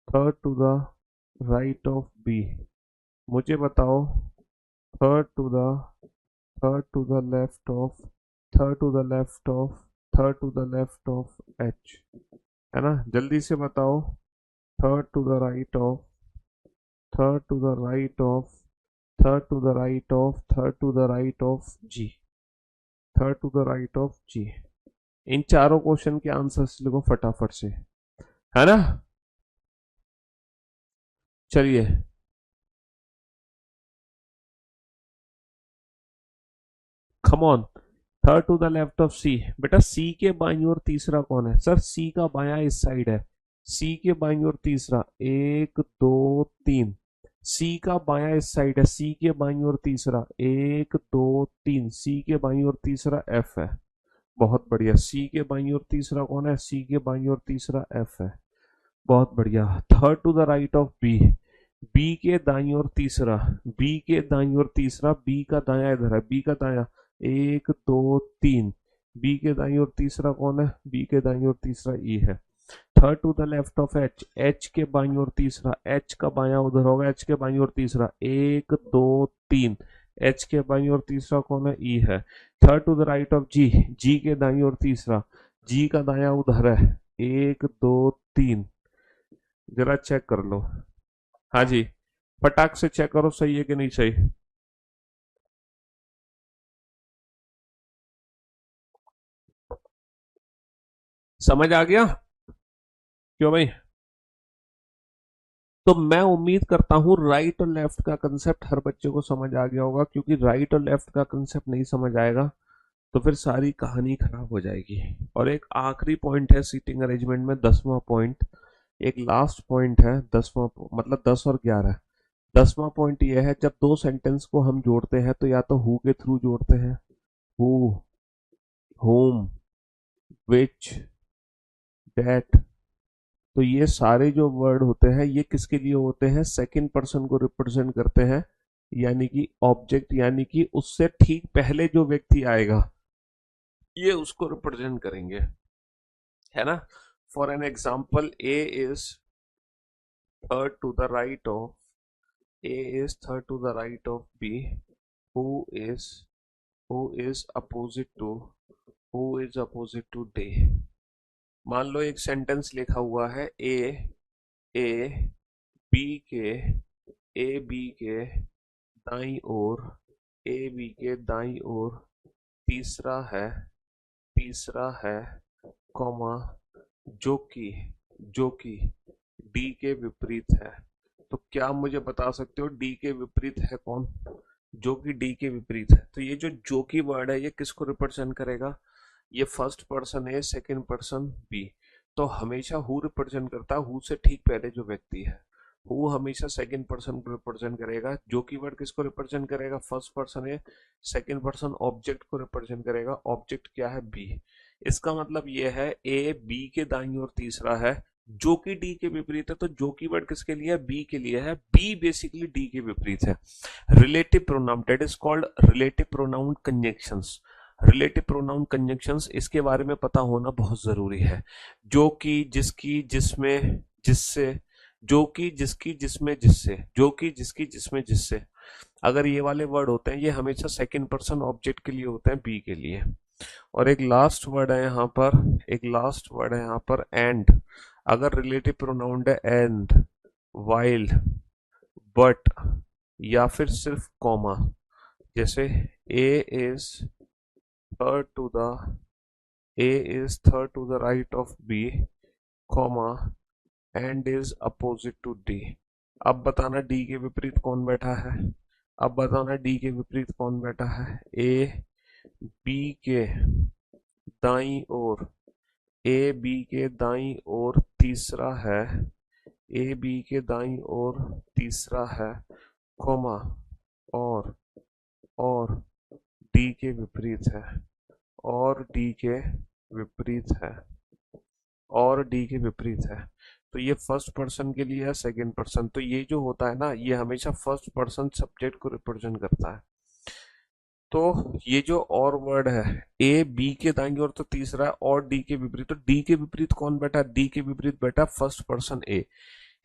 third to the right of B. मुझे बताओ, third to the third to the left of third to the left of third to the left of H, है ना? जल्दी से बताओ, third to the right of third to the right of third to the right of third to the right of G, third to the right of G. इन चारों question के answers लिखो फटाफट से, है ना? चलिए, come on. Third to the left of C, बेटा सी के बाईं ओर तीसरा कौन है? सर सी का बायां इस साइड है, सी के बाईं ओर तीसरा, एक दो तीन। सी का बायां इस साइड है, सी के बाईं ओर तीसरा, एक दो तीन। सी के बाईं ओर तीसरा एफ है। बहुत बढ़िया। सी के बाईं ओर तीसरा कौन है? सी के बाईं ओर तीसरा एफ है। बहुत बढ़िया। Third to the right of B, B के दाईं ओर तीसरा, बी के दाईं ओर तीसरा, बी का दायां इधर है, बी का दायां, एक दो तीन। बी के दाईं ओर तीसरा कौन है? बी के दाईं ओर तीसरा ई है। Third to the left of H, H के बाईं ओर तीसरा, एच का बायां उधर होगा, एच के बाईं ओर तीसरा, एक दो तीन। एच के बाईं ओर तीसरा कौन है? ई है। Third to the right of G, G के दाईं ओर तीसरा, जी का दायां उधर है, एक दो तीन। जरा चेक कर लो। हाँ जी, फटाक से चेक करो सही है कि नहीं सही। समझ आ गया? क्यों भाई? तो मैं उम्मीद करता हूँ राइट और लेफ्ट का कंसेप्ट हर बच्चे को समझ आ गया होगा, क्योंकि राइट और लेफ्ट का कंसेप्ट नहीं समझ आएगा तो फिर सारी कहानी खराब हो जाएगी। और एक आखिरी पॉइंट है सीटिंग अरेंजमेंट में, 10वां पॉइंट, एक लास्ट पॉइंट है, 10वां, मतलब 10 और 11। 10वां पॉइंट ये है, जब दो सेंटेंस को हम जोड़ते हैं तो या तो हु के थ्रू जोड़ते हैं, हु, होम, विच, डेट। तो ये सारे जो वर्ड होते हैं ये किसके लिए होते हैं? सेकंड पर्सन को रिप्रेजेंट करते हैं, यानी कि ऑब्जेक्ट, यानी कि उससे ठीक पहले जो व्यक्ति आएगा ये उसको रिप्रेजेंट करेंगे, है ना? For an example, A is third to the right of A is third to the right of B, who is who is opposite to who is opposite to D. मान लो एक सेंटेंस लिखा हुआ है, A B के A B के दाई ओर, A B के दाई ओर तीसरा है, तीसरा है, कॉमा, जो कि जो कि डी के विपरीत है। तो क्या आप मुझे बता सकते हो डी के विपरीत है कौन? जो कि डी के विपरीत है। तो ये जो कि वर्ड है ये किसको रिप्रेजेंट करेगा? ये फर्स्ट पर्सन है, सेकंड पर्सन बी। तो हमेशा हु रिप्रेजेंट करता है हु से ठीक पहले जो व्यक्ति है। हु हमेशा सेकंड पर्सन को रिप्रेजेंट करेगा। जो कीवर्ड किसको रिप्रेजेंट करेगा? फर्स्ट पर्सन है। सेकंड पर्सन ऑब्जेक्ट को रिप्रेजेंट करेगा। ऑब्जेक्ट क्या है? बी। इसका मतलब ये है ए बी के दाईं ओर तीसरा है जो कि डी के विपरीत है। तो जो कीवर्ड किसके लिए है? बी के लिए है। बी बेसिकली डी के विपरीत है। Relative pronoun, that is called relative pronoun conjunctions. Relative pronoun conjunctions, इसके बारे में पता होना बहुत जरूरी है। जो कि, जिसकी, जिसमें, जिससे, जो कि, जिसकी, जिसमें, जिससे, जो कि, जिसकी, जिसमें, जिससे, अगर ये वाले वर्ड होते हैं ये हमेशा सेकंड पर्सन ऑब्जेक्ट के लिए होते हैं, बी के लिए। और एक लास्ट वर्ड है यहाँ पर, एक लास्ट वर्ड है यहाँ पर एंड। अगर रिलेटिव प्रोनाउन है एंड, वाइल, बट या फिर सिर्फ कॉमा, जैसे A is third to the, A is third to the right of B, comma, and is opposite to D. अब बताना डी के विपरीत कौन बैठा है? अब बताना डी के विपरीत कौन बैठा है? ए बी के दाईं ओर, ए बी के दाईं ओर तीसरा है, ए बी के दाईं ओर तीसरा है, कॉमा, और डी के विपरीत है, और डी के विपरीत है, और डी के विपरीत है। तो ये फर्स्ट पर्सन के लिए है, सेकंड पर्सन। तो ये जो होता है ना, ये हमेशा फर्स्ट पर्सन सब्जेक्ट को रिप्रेजेंट करता है। तो ये जो और वर्ड है, ए बी के दाईं ओर तो तीसरा है, और डी के विपरीत, तो डी के विपरीत कौन बैठा? डी के विपरीत बैठा फर्स्ट पर्सन ए,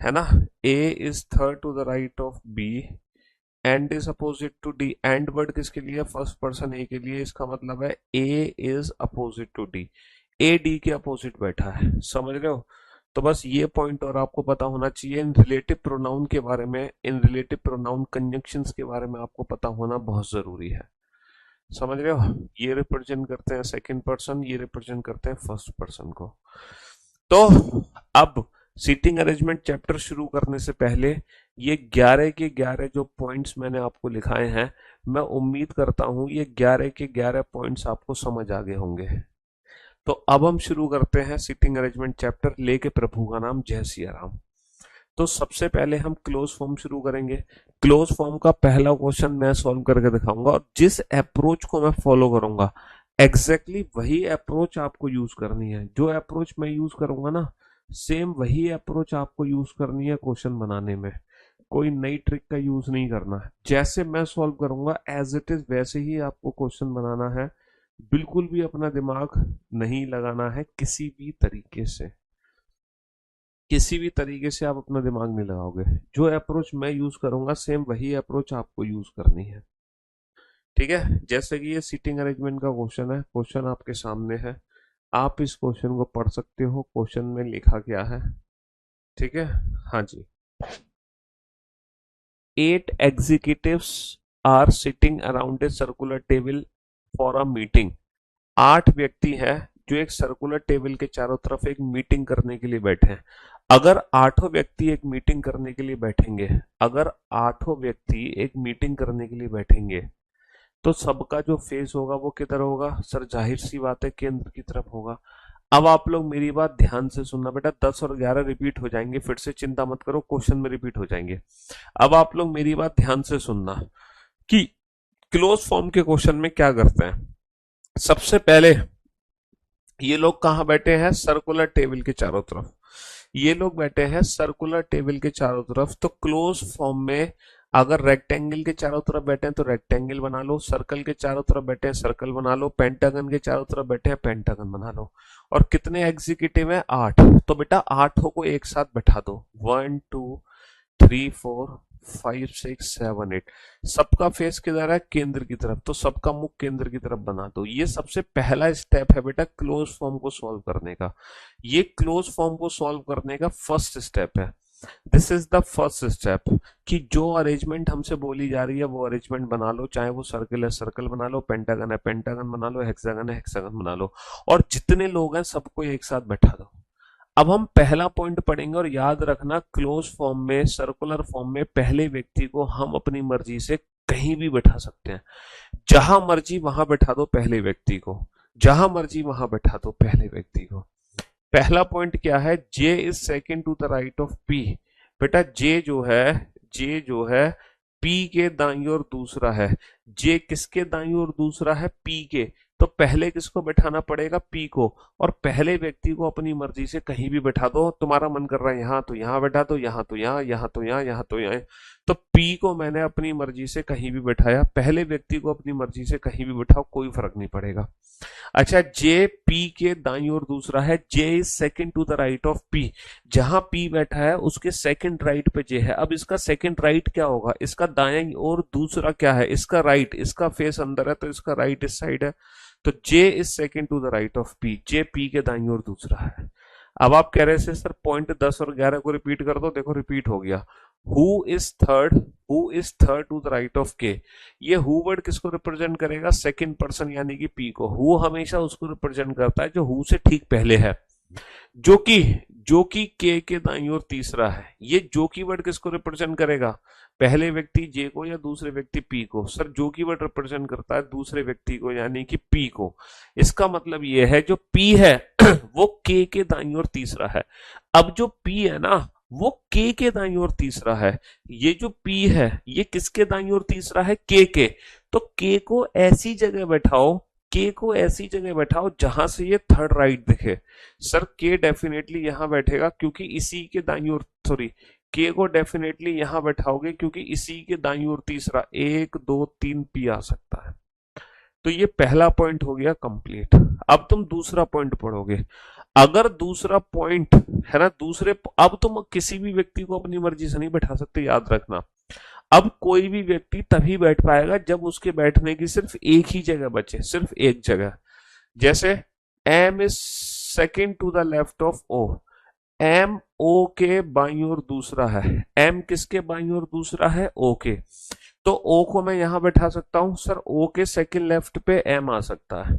है ना। A is third to the right of B and is opposite to D. And word किसके लिए? फर्स्ट पर्सन ए के लिए। इसका मतलब है A is opposite to D, A D के अपोजिट बैठा है। समझ रहे हो? तो बस ये पॉइंट और आपको पता होना चाहिए इन रिलेटिव प्रोनाउन के बारे में, इन रिलेटिव प्रोनाउन कंजंक्शंस के बारे में आपको पता होना बहुत जरूरी है। समझ रहे हो? ये रिप्रेजेंट करते हैं सेकंड पर्सन, ये रिप्रेजेंट करते हैं फर्स्ट पर्सन को। तो अब सीटिंग अरेंजमेंट चैप्टर शुरू करने से पहले ये 11 के 11 जो पॉइंट्स मैंने आपको लिखाए हैं, मैं उम्मीद करता हूं ये 11 के 11 पॉइंट्स आपको समझ आ गए होंगे। तो अब हम शुरू करते हैं सीटिंग अरेंजमेंट चैप्टर, लेके प्रभु का नाम जय सिया राम। तो सबसे पहले हम क्लोज फॉर्म शुरू करेंगे। क्लोज फॉर्म का पहला क्वेश्चन मैं सॉल्व करके दिखाऊंगा, और जिस अप्रोच को मैं फॉलो करूंगा एग्जैक्टली वही अप्रोच आपको यूज करनी है। जो अप्रोच मैं यूज करूंगा ना, सेम वही अप्रोच आपको यूज करनी है क्वेश्चन बनाने में। कोई नई ट्रिक का यूज नहीं करना है। जैसे मैं सॉल्व करूंगा एज इट इज वैसे ही आपको क्वेश्चन बनाना है। बिल्कुल भी अपना दिमाग नहीं लगाना है किसी भी तरीके से। किसी भी तरीके से आप अपना दिमाग नहीं लगाओगे। जो अप्रोच मैं यूज करूंगा सेम वही अप्रोच आपको यूज करनी है। ठीक है? जैसे कि ये सीटिंग अरेंजमेंट का क्वेश्चन है, क्वेश्चन आपके सामने है, आप इस क्वेश्चन को पढ़ सकते हो। क्वेश्चन में लिखा क्या है? ठीक है, हाँ जी। 8 executives are sitting around a circular table for a meeting। 8 व्यक्ति हैं जो एक सर्कुलर टेबल के चारों तरफ एक मीटिंग करने के लिए बैठे हैं। अगर आठों व्यक्ति एक मीटिंग करने के लिए बैठेंगे, अगर आठों व्यक्ति एक मीटिंग करने के लिए बैठेंगे, तो सबका जो फेस होगा वो किधर होगा? सर जाहिर सी बात है केंद्र की तरफ होगा। अब आप लोग मेरी बात ध्यान से सुनना बेटा, 10 और 11 रिपीट हो जाएंगे, फिर से चिंता मत करो, क्वेश्चन में रिपीट हो जाएंगे। अब आप लोग मेरी बात ध्यान से सुनना कि क्लोज फॉर्म के क्वेश्चन में क्या करते हैं। सबसे पहले ये लोग कहां बैठे हैं? सर्कुलर टेबल के चारों तरफ। ये लोग बैठे हैं सर्कुलर टेबल के चारों तरफ। तो क्लोज फॉर्म में अगर रेक्टेंगल के चारों तरफ बैठे हैं तो रेक्टेंगल बना लो, सर्कल के चारों तरफ बैठे हैं सर्कल बना लो, पेंटागन के चारों तरफ बैठे हैं पेंटागन बना लो। और कितने एग्जीक्यूटिव हैं? 8। तो बेटा 8 को एक साथ बैठा दो। 1 2 3 4 5 6 7 8। सबका फेस किधर है? केंद्र की तरफ। तो सबका मुख केंद्र की तरफ बना दो। ये सबसे पहला स्टेप है बेटा क्लोज फॉर्म को सॉल्व करने का। ये क्लोज फॉर्म को सॉल्व करने का फर्स्ट स्टेप है। This is the first step कि जो अरेंजमेंट हमसे बोली जा रही है वो अरेंजमेंट बना लो। चाहे वो सर्कल है सर्कल बना लो, पेंटागन है पेंटागन बना लो, हेक्सागन है हेक्सागन बना लो, और जितने लोग हैं सबको एक साथ बैठा दो। अब हम पहला पॉइंट पढ़ेंगे, और याद रखना क्लोज फॉर्म में, सर्कुलर फॉर्म में पहले व्यक्ति को हम अपनी मर्जी से कहीं भी बैठा सकते हैं। जहां मर्जी वहां बैठा दो पहले व्यक्ति को, जहां मर्जी वहां बैठा दो पहले व्यक्ति को। पहला पॉइंट क्या है, J is second to the right of P. बेटा जे जो है पी के दाईं ओर दूसरा है। जे किसके दाईं ओर दूसरा है, पी के। तो पहले किसको बैठाना पड़ेगा, पी को। और पहले व्यक्ति को अपनी मर्जी से कहीं भी बैठा दो, तुम्हारा मन कर रहा है यहाँ तो यहाँ बैठा दो, यहाँ तो यहाँ, यहाँ तो यहाँ, यहाँ तो यहाँ। तो पी को मैंने अपनी मर्जी से कहीं भी बैठाया, पहले व्यक्ति को अपनी मर्जी से कहीं भी बैठाओ, कोई फर्क नहीं पड़ेगा। अच्छा, जे पी के दाईं ओर दूसरा है, J is second to the right of P. जहां पी बैठा है उसके सेकंड राइट पे जे है। अब इसका सेकंड राइट क्या होगा, इसका दायां और दूसरा क्या है, इसका राइट। इसका फेस अंदर है तो इसका राइट इस साइड है। तो J is second to the right of P, J P के दाईं ओर दूसरा है। अब आप कह रहे थे सर पॉइंट 10 और 11 को रिपीट कर दो, देखो रिपीट हो गया। Who is third to the right of K. ये हु वर्ड किसको रिप्रेजेंट करेगा, सेकंड पर्सन यानी कि पी को। हु हमेशा उसको रिप्रेजेंट करता है जो हु से ठीक पहले है, जो कि के दाईं ओर तीसरा है। ये जो की वर्ड किसको रिप्रेजेंट करेगा, पहले व्यक्ति जे को या दूसरे व्यक्ति पी को। सर जो की वर्ड रिप्रेजेंट करता है दूसरे व्यक्ति को यानी कि पी को। इसका मतलब ये है जो पी है वो के दाईं ओर तीसरा है। अब जो पी है ना वो के दाईं ओर तीसरा है। ये जो पी है ये किसके दाईं ओर तीसरा है, के। तो के को ऐसी जगह बैठाओ, के को ऐसी जगह बैठाओ जहां से ये थर्ड राइट दिखे। सर के डेफिनेटली यहां बैठेगा क्योंकि इसी के दाईं ओर, सॉरी के को डेफिनेटली यहां बैठाओगे क्योंकि इसी के दाईं ओर तीसरा 1 2 3 पी आ सकता है। तो ये पहला पॉइंट हो गया कंप्लीट। अब तुम दूसरा पॉइंट पढ़ोगे। अगर दूसरा पॉइंट है ना, अब तुम किसी भी व्यक्ति को अपनी मर्जी से नहीं बैठा सकते, याद रखना। अब कोई भी व्यक्ति तभी बैठ पाएगा जब उसके बैठने की सिर्फ एक ही जगह बचे, सिर्फ एक जगह। जैसे M is second to the left of O. M O के बाईं ओर दूसरा है। एम किसके बाईं ओर दूसरा है, ओ के। तो ओ को मैं यहां बैठा सकता हूं। सर ओ के सेकंड लेफ्ट पे एम आ सकता है,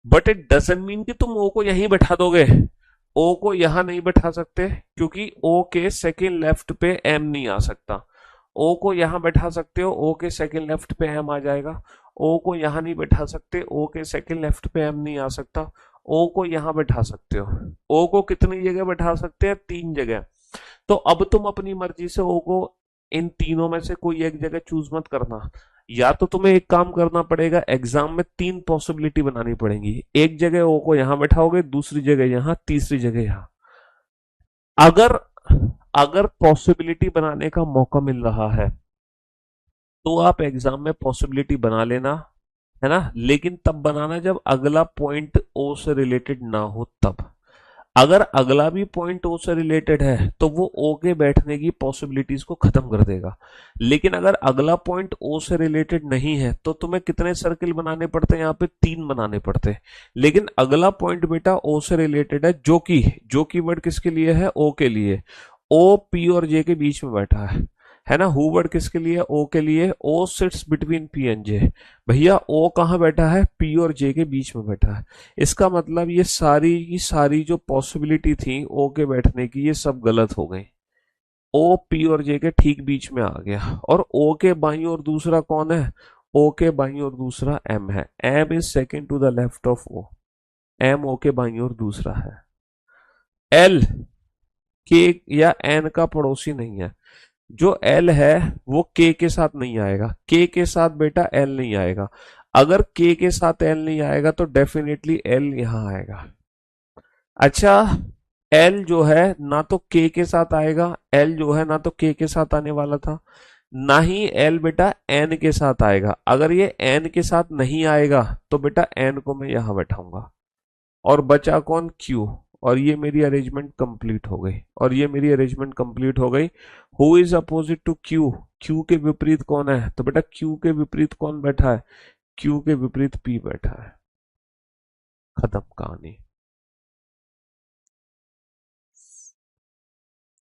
बट इट डजंट मीन कि तुम ओ को यहीं बैठा दोगे। ओ को यहां नहीं बैठा सकते क्योंकि ओ के सेकंड लेफ्ट पे एम नहीं आ सकता। ओ को यहां बैठा सकते हो, ओ के सेकंड लेफ्ट पे एम आ जाएगा। ओ को यहां नहीं बैठा सकते, ओ के सेकंड लेफ्ट पे एम नहीं आ सकता। ओ को यहां बैठा सकते हो। ओ को कितनी जगह बैठा सकते हैं, 3 जगह। तो अब तुम अपनी मर्जी से ओ को इन तीनों में से कोई एक जगह चूज मत करना। या तो तुम्हें एक काम करना पड़ेगा, एग्जाम में 3 पॉसिबिलिटी बनानी पड़ेगी। एक जगह ओ को यहां बैठाओगे, दूसरी जगह यहां, तीसरी जगह यहां। अगर अगर पॉसिबिलिटी बनाने का मौका मिल रहा है तो आप एग्जाम में पॉसिबिलिटी बना लेना, है ना। लेकिन तब बनाना जब अगला पॉइंट ओ से रिलेटेड ना हो तब। अगर अगला भी पॉइंट ओ से रिलेटेड है तो वो ओ के बैठने की पॉसिबिलिटीज को खत्म कर देगा। लेकिन अगर अगला पॉइंट ओ से रिलेटेड नहीं है तो तुम्हें कितने सर्किल बनाने पड़ते हैं, यहाँ पे 3 बनाने पड़ते हैं। लेकिन अगला पॉइंट बेटा ओ से रिलेटेड है, जो की वर्ड किसके लिए है, ओ के लिए। ओ पी और जे के बीच में बैठा है ना। हु वर्ड किसके लिए, ओ के लिए। ओ सिट्स बिटवीन पी एंड जे। भैया ओ कहां बैठा है, पी और जे के बीच में बैठा है। इसका मतलब ये सारी की सारी जो पॉसिबिलिटी थी ओ के बैठने की, ये सब गलत हो गई। ओ पी और जे के ठीक बीच में आ गया। और ओ के बाईं ओर दूसरा कौन है, ओ के बाईं ओर दूसरा एम है। M is second to the left of O. M O के बाईं ओर दूसरा है। एल के या एन का पड़ोसी नहीं है। जो एल है वो के साथ नहीं आएगा, के साथ बेटा एल नहीं आएगा। अगर के साथ एल नहीं आएगा तो डेफिनेटली एल यहां आएगा। अच्छा, एल जो है ना तो के साथ आएगा, एल जो है ना तो के साथ आने वाला था, ना ही एल बेटा एन के साथ आएगा। अगर ये एन के साथ नहीं आएगा तो बेटा एन को मैं यहां बैठाऊंगा और बचा कौन, क्यू। और ये मेरी अरेंजमेंट कंप्लीट हो गई, और ये मेरी अरेंजमेंट कंप्लीट हो गई। Who is opposite to Q, Q के विपरीत कौन है, तो बेटा क्यू के विपरीत कौन बैठा है, क्यू के विपरीत पी बैठा है। खत्म कहानी।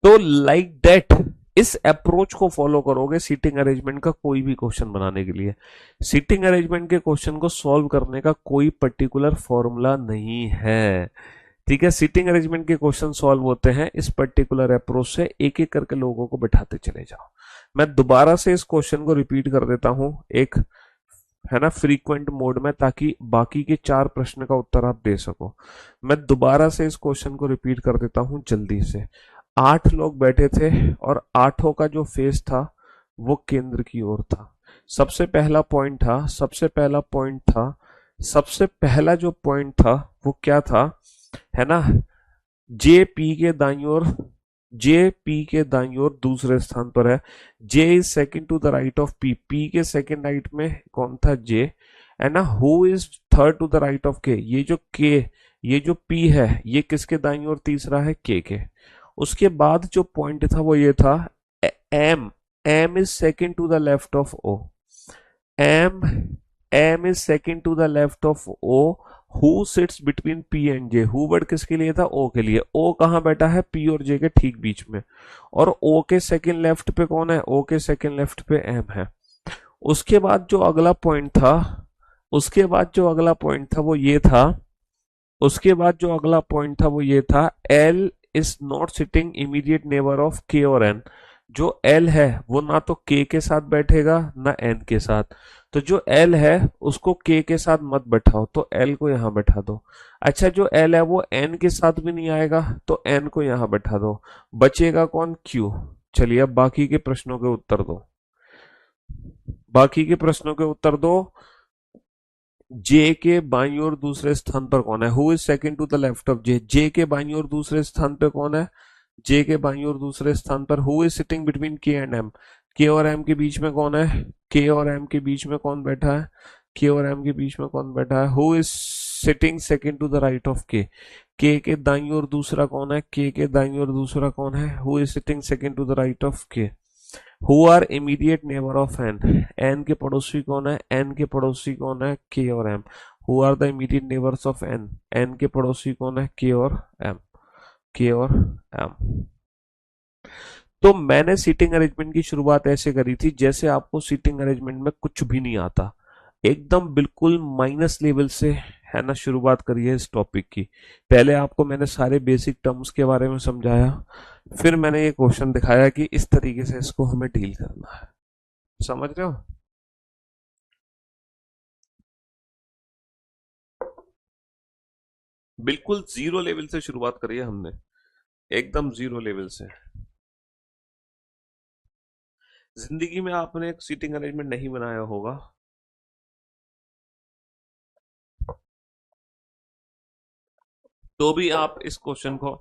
तो लाइक दैट इस अप्रोच को फॉलो करोगे सीटिंग अरेंजमेंट का कोई भी क्वेश्चन बनाने के लिए। सीटिंग अरेंजमेंट के क्वेश्चन को सॉल्व करने का कोई पर्टिकुलर फॉर्मूला नहीं है, ठीक है। सीटिंग अरेंजमेंट के क्वेश्चन सॉल्व होते हैं इस पर्टिकुलर अप्रोच से, एक एक करके लोगों को बिठाते चले जाओ। मैं दोबारा से इस क्वेश्चन को रिपीट कर देता हूं। एक है ना, फ्रीक्वेंट मोड में, ताकि बाकी के 4 प्रश्न का उत्तर आप दे सको। मैं दोबारा से इस क्वेश्चन को रिपीट कर देता हूं जल्दी से। 8 लोग बैठे थे और आठों का जो फेस था वो केंद्र की ओर था। सबसे पहला पॉइंट था, सबसे पहला पॉइंट था, सबसे पहला जो पॉइंट था वो क्या था, है ना, जे पी के दाईं ओर, जे पी के दाईं ओर दूसरे स्थान पर है। J is second to the right of P, P के सेकंड राइट में कौन था, जे। है ना, who is third to the right of K, ये जो के, ये जो पी है ये किसके दाईं ओर तीसरा है, के। उसके बाद जो पॉइंट था वो ये था, M, M is second to the left of O, M, M is second to the left of O. Who sits between P and J, who word किसके लिए था, ओ के लिए। ओ कहां बैठा है, पी और जे के ठीक बीच में। और ओ के सेकंड लेफ्ट पे कौन है, ओ के सेकंड लेफ्ट पे एम है। उसके बाद जो अगला पॉइंट था, उसके बाद जो अगला पॉइंट था वो ये था, उसके बाद जो अगला पॉइंट था वो ये था, L is not sitting immediate neighbour of के और एन। जो एल है वो ना तो के साथ बैठेगा ना एन के साथ। तो जो एल है उसको के साथ मत बैठाओ, तो एल को यहां बैठा दो। अच्छा, जो एल है वो एन के साथ भी नहीं आएगा, तो एन को यहां बैठा दो। बचेगा कौन, क्यू। चलिए अब बाकी के प्रश्नों के उत्तर दो, बाकी के प्रश्नों के उत्तर दो। जे के बाईं ओर दूसरे स्थान पर कौन है, who is second to the left of J, J के बाईं ओर दूसरे स्थान पर कौन है, जे के बाईं ओर दूसरे स्थान पर। हु इज सिटिंग बिटवीन के एंड एम, के और एम के बीच में कौन है, के और एम के बीच में कौन बैठा है, के और एम के बीच में कौन बैठा है। Who is sitting second to the right of K दाईं ओर दूसरा कौन है, के दाईं ओर दूसरा कौन है, who is sitting second to the right of K. Who are immediate neighbour of N, N के पड़ोसी कौन है, एन के पड़ोसी कौन है, के और M. Who are the immediate neighbours of N, N के पड़ोसी कौन है, के और एम, के और एम। तो मैंने सीटिंग अरेंजमेंट की शुरुआत ऐसे करी थी जैसे आपको सीटिंग अरेंजमेंट में कुछ भी नहीं आता, एकदम बिल्कुल माइनस लेवल से, है ना, शुरुआत करी है इस टॉपिक की। पहले आपको मैंने सारे बेसिक टर्म्स के बारे में समझाया, फिर मैंने ये क्वेश्चन दिखाया कि इस तरीके से इसको हमें डील करना है। समझ रहे हो। बिल्कुल जीरो लेवल से शुरुआत करी है हमने, एकदम जीरो लेवल से। जिंदगी में आपने एक सीटिंग अरेंजमेंट नहीं बनाया होगा, तो भी आप इस क्वेश्चन को,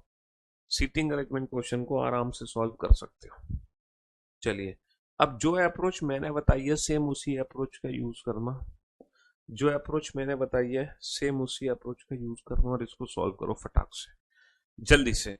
सीटिंग अरेंजमेंट क्वेश्चन को आराम से सॉल्व कर सकते हो। चलिए, अब जो अप्रोच मैंने बताई है सेम उसी अप्रोच का यूज करना, जो अप्रोच मैंने बताई है सेम उसी अप्रोच का यूज करना और इसको सॉल्व करो फटाक से, जल्दी से।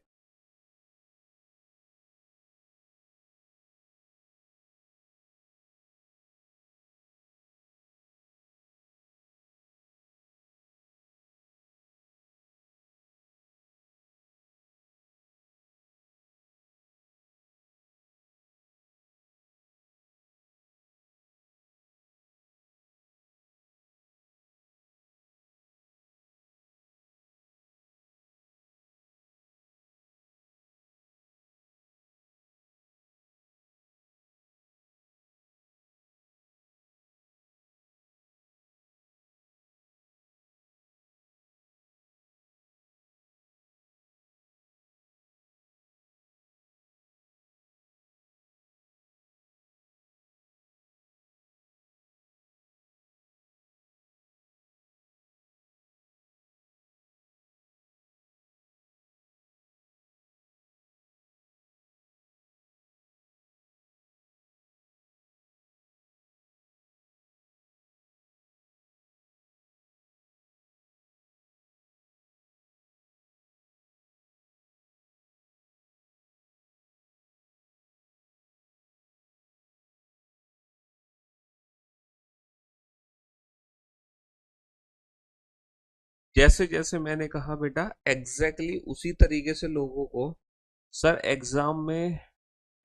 जैसे जैसे मैंने कहा बेटा, एग्जैक्टली exactly उसी तरीके से लोगों को, सर एग्जाम में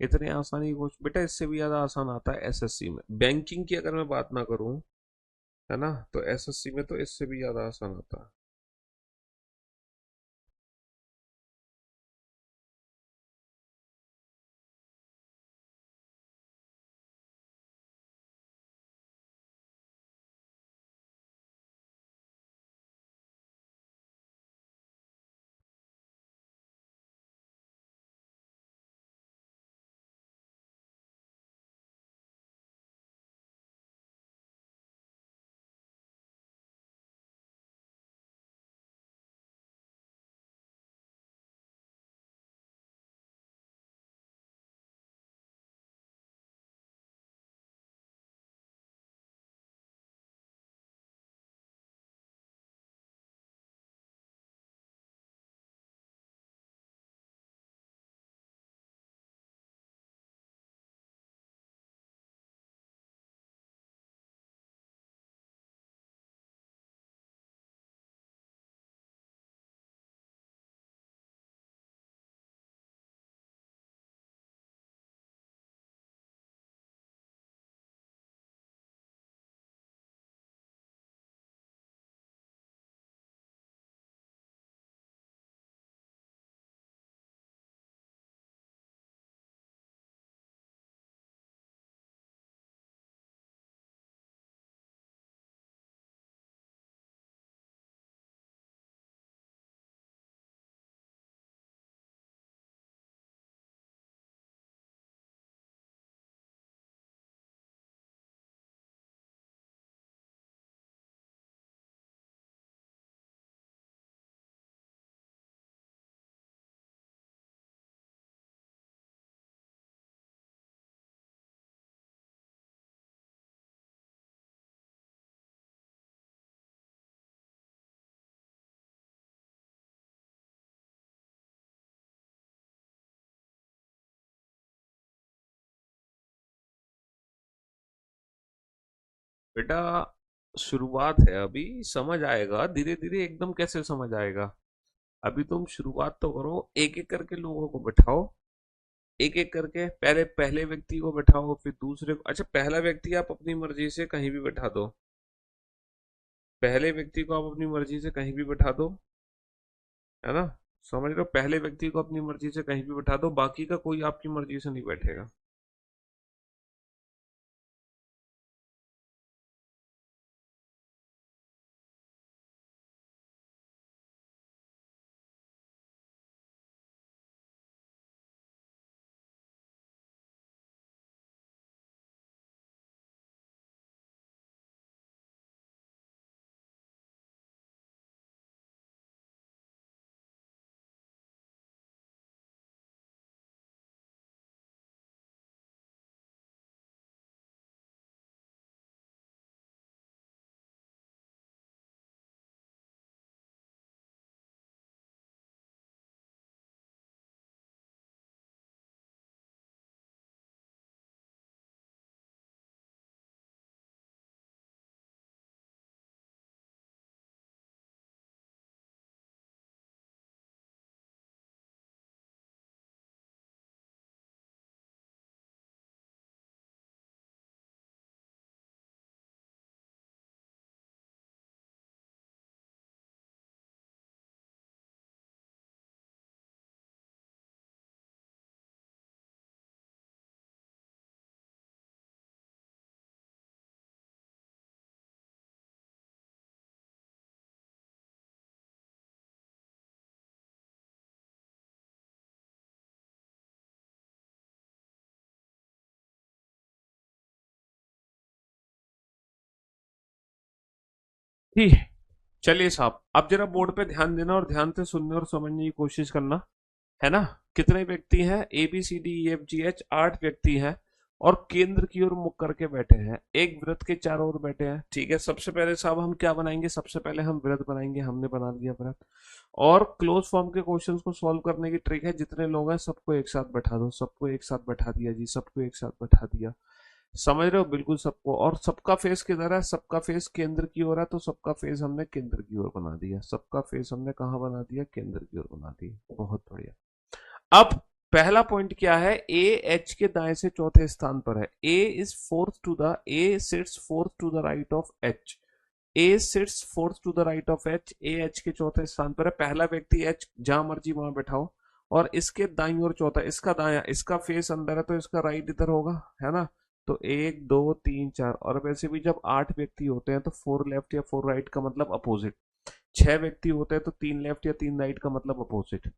इतने आसानी को बेटा, इससे भी ज्यादा आसान आता है एसएससी में। बैंकिंग की अगर मैं बात ना करूं, है ना, तो एसएससी में तो इससे भी ज्यादा आसान आता है। बेटा शुरुआत है, अभी समझ आएगा धीरे धीरे, एकदम कैसे समझ आएगा। अभी तुम शुरुआत तो करो, एक एक करके लोगों को बैठाओ, एक एक करके पहले पहले व्यक्ति को बैठाओ, फिर दूसरे को। अच्छा, पहला व्यक्ति आप अपनी मर्जी से कहीं भी बैठा दो, पहले व्यक्ति को आप अपनी मर्जी से कहीं भी बैठा दो, है ना। समझ रहे हो, पहले व्यक्ति को अपनी मर्जी से कहीं भी बैठा दो, बाकी का कोई आपकी मर्जी से नहीं बैठेगा। ठीक है, चलिए साहब, अब जरा बोर्ड पे ध्यान देना और ध्यान से सुनने और समझने की कोशिश करना, है ना। कितने व्यक्ति हैं? A B C D E F G H, 8 व्यक्ति हैं और केंद्र की ओर मुख करके बैठे हैं, एक वृत्त के चारों ओर बैठे हैं। ठीक है, सबसे पहले साहब हम क्या बनाएंगे? सबसे पहले हम वृत्त बनाएंगे, हमने बना दिया वृत्त। और क्लोज फॉर्म के क्वेश्चंस को सॉल्व करने की ट्रिक है, जितने लोग हैं सबको एक साथ बैठा दो, सबको एक साथ बैठा दिया जी, सबको एक साथ बैठा दिया। समझ रहे हो बिल्कुल सबको। और सबका फेस किधर है? सबका फेस केंद्र की ओर है, तो सबका फेस हमने केंद्र की ओर बना दिया, सबका फेस हमने कहाँ बना दिया? केंद्र की ओर बना दिया, बहुत बढ़िया। अब पहला पॉइंट क्या है? ए एच के दाएं से चौथे स्थान पर है। A sits fourth to the right of H. A sits fourth to the right of H, A H के चौथे स्थान पर है। पहला व्यक्ति एच, जहां मर्जी वहां बैठाओ। और इसके दाईं ओर चौथा, इसका दाया, इसका फेस अंदर है तो इसका राइट इधर होगा, है ना। तो 1 2 3 4, और वैसे भी जब 8 व्यक्ति होते हैं तो 4 लेफ्ट या 4 राइट का मतलब अपोजिट। 6 व्यक्ति होते हैं तो 3 लेफ्ट या 3 राइट का मतलब अपोजिट।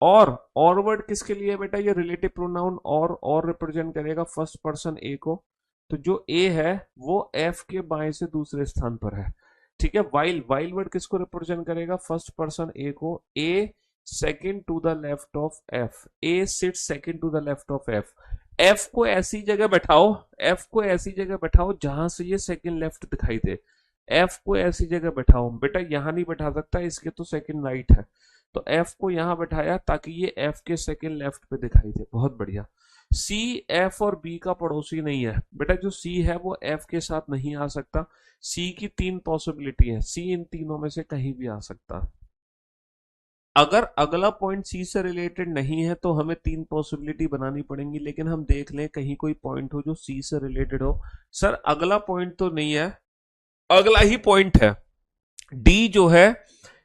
और वर्ड किसके लिए है बेटा? ये रिलेटिव प्रोनाउन और रिप्रेजेंट करेगा फर्स्ट पर्सन ए को। तो जो ए है वो एफ के बाएं से दूसरे स्थान पर है। ठीक है, वाइल, वाइल वर्ड किसको रिप्रेजेंट करेगा? फर्स्ट पर्सन ए को। A second to the left of F, A sit second to the left of F. F को ऐसी जगह बैठाओ, एफ को ऐसी जगह बैठाओ जहां से ये सेकंड लेफ्ट दिखाई दे। एफ को ऐसी जगह बैठाओ बेटा, यहां नहीं बैठा सकता, इसके तो सेकंड राइट है। तो एफ को यहां बैठाया ताकि ये एफ के सेकंड लेफ्ट पे दिखाई दे, बहुत बढ़िया। सी एफ और बी का पड़ोसी नहीं है बेटा, जो सी है वो एफ के साथ नहीं आ सकता। सी की 3 पॉसिबिलिटी है, सी इन तीनों में से कहीं भी आ सकता। अगर अगला पॉइंट सी से रिलेटेड नहीं है तो हमें 3 पॉसिबिलिटी बनानी पड़ेंगी, लेकिन हम देख लें कहीं कोई पॉइंट हो जो सी से रिलेटेड हो। सर अगला पॉइंट तो नहीं है, अगला ही पॉइंट है। डी जो है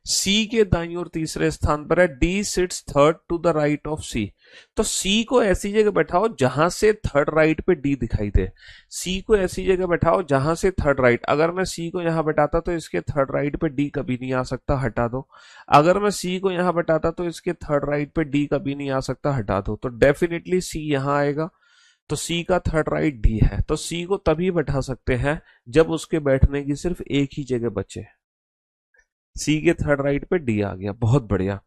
सी के दाईं ओर तीसरे स्थान पर है। D sits third to the right of C. तो सी को ऐसी जगह बैठाओ जहां से थर्ड राइट पे डी दिखाई दे। सी को ऐसी जगह बैठाओ जहां से थर्ड राइट, अगर मैं सी को यहां बैठाता तो इसके थर्ड राइट पे डी कभी नहीं आ सकता, हटा दो। अगर मैं सी को यहां बैठाता तो इसके थर्ड राइट पे डी कभी नहीं आ सकता, हटा दो। तो डेफिनेटली सी यहां आएगा। तो सी का थर्ड राइट डी है, तो सी को तभी बैठा सकते हैं जब उसके बैठने की सिर्फ एक ही जगह बचे। सी के थर्ड राइट पे डी आ गया, बहुत बढ़िया।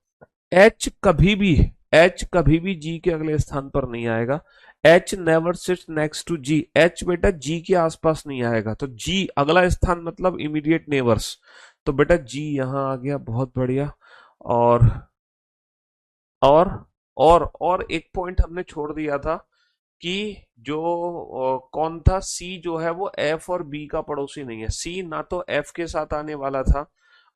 एच कभी भी, एच कभी भी जी के अगले स्थान पर नहीं आएगा। H never sits next to G. H बेटा जी के आसपास नहीं आएगा, तो जी अगला स्थान मतलब इमीडिएट नेबर्स। तो बेटा जी यहां आ गया, बहुत बढ़िया। और और और एक पॉइंट हमने छोड़ दिया था, कि जो कौन था, सी जो है वो एफ और बी का पड़ोसी नहीं है। सी ना तो एफ के साथ आने वाला था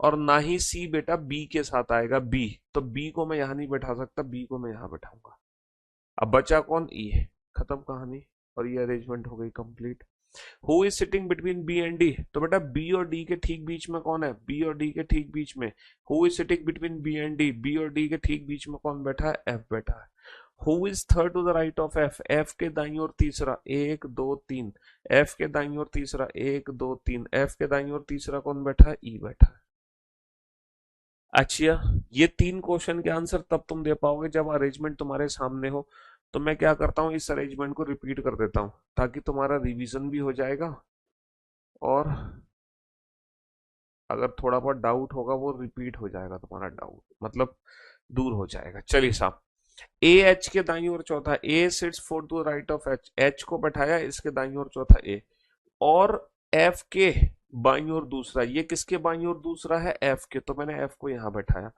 और ना ही सी बेटा बी के साथ आएगा। बी, तो बी को मैं यहां नहीं बैठा सकता, बी को मैं यहां बैठाऊंगा। अब बचा कौन, ई। खत्म कहानी, और ये अरेंजमेंट हो गई complete. Who is sitting between B and D, तो बेटा बी और डी के ठीक बीच में कौन है, बी और डी के ठीक बीच में। Who is sitting between B and D, B और डी के ठीक बीच में कौन बैठा है, एफ बैठा है। Who is third to the right of F, F के दाईं ओर तीसरा, एक दो तीन। एफ के दाईं ओर तीसरा, एक दो तीन। एफ के दाईं ओर तीसरा कौन बैठा है, ई बैठा है। अच्छा, ये तीन क्वेश्चन के आंसर तब तुम दे पाओगे जब अरेंजमेंट तुम्हारे सामने हो। तो मैं क्या करता हूँ, इस अरेंजमेंट को रिपीट कर देता हूँ ताकि तुम्हारा रिवीजन भी हो जाएगा, और अगर थोड़ा बहुत डाउट होगा वो रिपीट हो जाएगा, तुम्हारा डाउट मतलब दूर हो जाएगा। चलिए साहब, ए एच के दाईं ओर चौथा, A sits four to right of H, H को बैठाया इसके दाईं ओर चौथा ए, और एफ के बाईं ओर दूसरा, ये किसके बाईं ओर दूसरा है, एफ के, तो मैंने एफ को यहां बैठाया।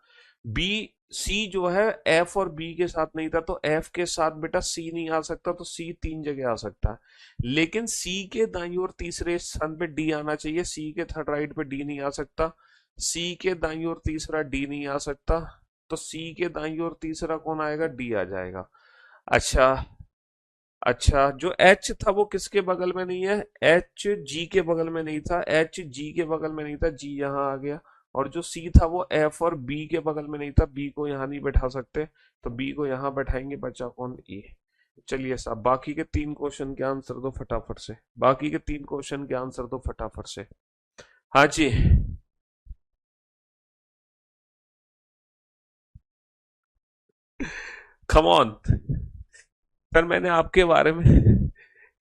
बी, सी जो है एफ और बी के साथ नहीं था, तो एफ के साथ बेटा सी नहीं आ सकता, तो सी तीन जगह आ सकता है। लेकिन सी के दाईं ओर तीसरे स्थान पे डी आना चाहिए, सी के थर्ड राइट पे डी नहीं आ सकता। सी के दाईं ओर तीसरा डी नहीं आ सकता, तो सी के दाईं ओर तीसरा कौन आएगा, डी आ जाएगा। अच्छा, अच्छा, जो एच था वो किसके बगल में नहीं है, एच जी के बगल में नहीं था, एच जी के बगल में नहीं था, जी यहाँ आ गया। और जो सी था वो एफ और बी के बगल में नहीं था, बी को यहाँ नहीं बैठा सकते, तो बी को यहाँ बैठाएंगे, बचा कौन, ए। चलिए साहब, बाकी के तीन क्वेश्चन के आंसर दो फटाफट से, बाकी के तीन क्वेश्चन के आंसर दो फटाफट से। हाँ जी। कम ऑन सर, मैंने आपके बारे में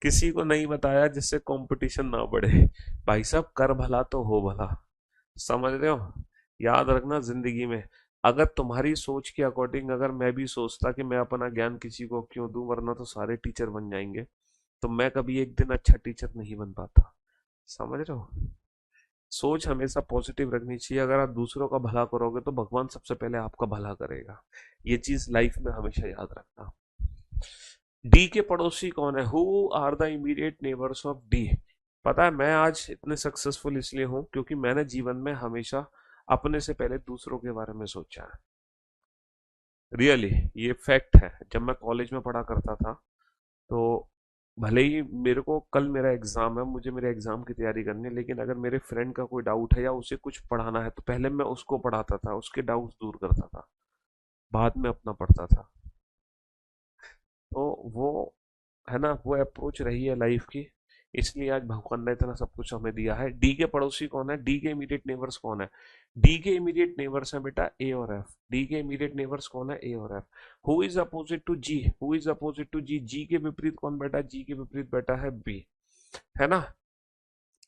किसी को नहीं बताया जिससे कंपटीशन ना बढ़े। भाई साहब, कर भला तो हो भला, समझ रहे हो। याद रखना जिंदगी में, अगर तुम्हारी सोच के अकॉर्डिंग अगर मैं भी सोचता कि मैं अपना ज्ञान किसी को क्यों दूं, वरना तो सारे टीचर बन जाएंगे, तो मैं कभी एक दिन अच्छा टीचर नहीं बन पाता। समझ रहे हो। सोच हमेशा पॉजिटिव रखनी चाहिए, अगर आप दूसरों का भला करोगे तो भगवान सबसे पहले आपका भला करेगा। ये चीज लाइफ में हमेशा याद रखना। डी के पड़ोसी कौन है, who are the immediate neighbours of D. पता है मैं आज इतने सक्सेसफुल इसलिए हूं क्योंकि मैंने जीवन में हमेशा अपने से पहले दूसरों के बारे में सोचा है। रियली, ये फैक्ट है। जब मैं कॉलेज में पढ़ा करता था, तो भले ही मेरे को कल मेरा एग्जाम है, मुझे मेरे एग्जाम की तैयारी करनी है, लेकिन अगर मेरे फ्रेंड का कोई डाउट है या उसे कुछ पढ़ाना है तो पहले मैं उसको पढ़ाता था, उसके डाउट्स दूर करता था, बाद में अपना पढ़ता था। तो वो है ना, वो अप्रोच रही है लाइफ की, इसलिए आज भगवान ने इतना सब कुछ हमें दिया है। डी के पड़ोसी कौन है, डी के इमीडिएट नेबर्स कौन है, डी के इमीडिएट नेबर्स है बेटा ए और एफ। डी के इमीडिएट नेबर्स कौन है, ए और F. Who is opposite to G, who is opposite to G, G के विपरीत कौन बैठा है, जी के विपरीत बैठा है बी, है ना।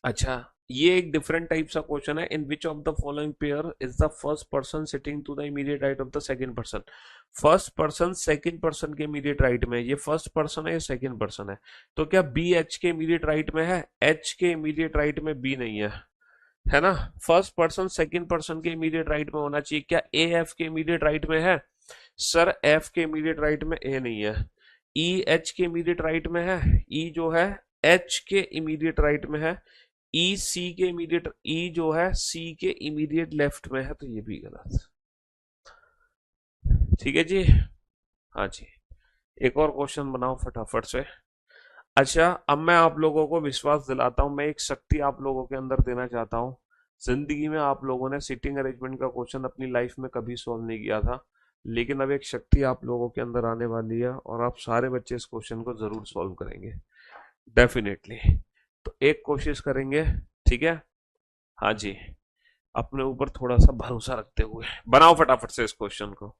अच्छा, ये एक डिफरेंट टाइप सा क्वेश्चन है, in which of the following pair is the first person sitting to the immediate right of the second person. First person second person के इमीडिएट राइट में, ये फर्स्ट पर्सन है, ये सेकंड पर्सन है, तो क्या बी एच के immediate right में है, एच के इमीडिएट राइट में बी नहीं है ना। फर्स्ट पर्सन सेकंड पर्सन के इमीडिएट राइट में होना चाहिए, क्या ए एफ के इमीडिएट राइट में है, सर एफ के इमीडिएट राइट में ए नहीं है। ई एच के इमीडिएट राइट में है, ई जो है एच के इमीडिएट राइट में है। ई सी के इमीडिएट, ई जो है सी के इमीडिएट लेफ्ट में है, तो ये भी गलत। ठीक है जी। हाँ जी, एक और क्वेश्चन बनाओ फटाफट से। अच्छा, अब मैं आप लोगों को विश्वास दिलाता हूं, मैं एक शक्ति आप लोगों के अंदर देना चाहता हूं। जिंदगी में आप लोगों ने सीटिंग अरेंजमेंट का क्वेश्चन अपनी लाइफ में कभी सॉल्व नहीं किया था, लेकिन अब एक शक्ति आप लोगों के अंदर आने वाली है और आप सारे बच्चे इस क्वेश्चन को जरूर सॉल्व करेंगे, डेफिनेटली। तो एक कोशिश करेंगे, ठीक है। हाँ जी, अपने ऊपर थोड़ा सा भरोसा रखते हुए बनाओ फटाफट से इस क्वेश्चन को।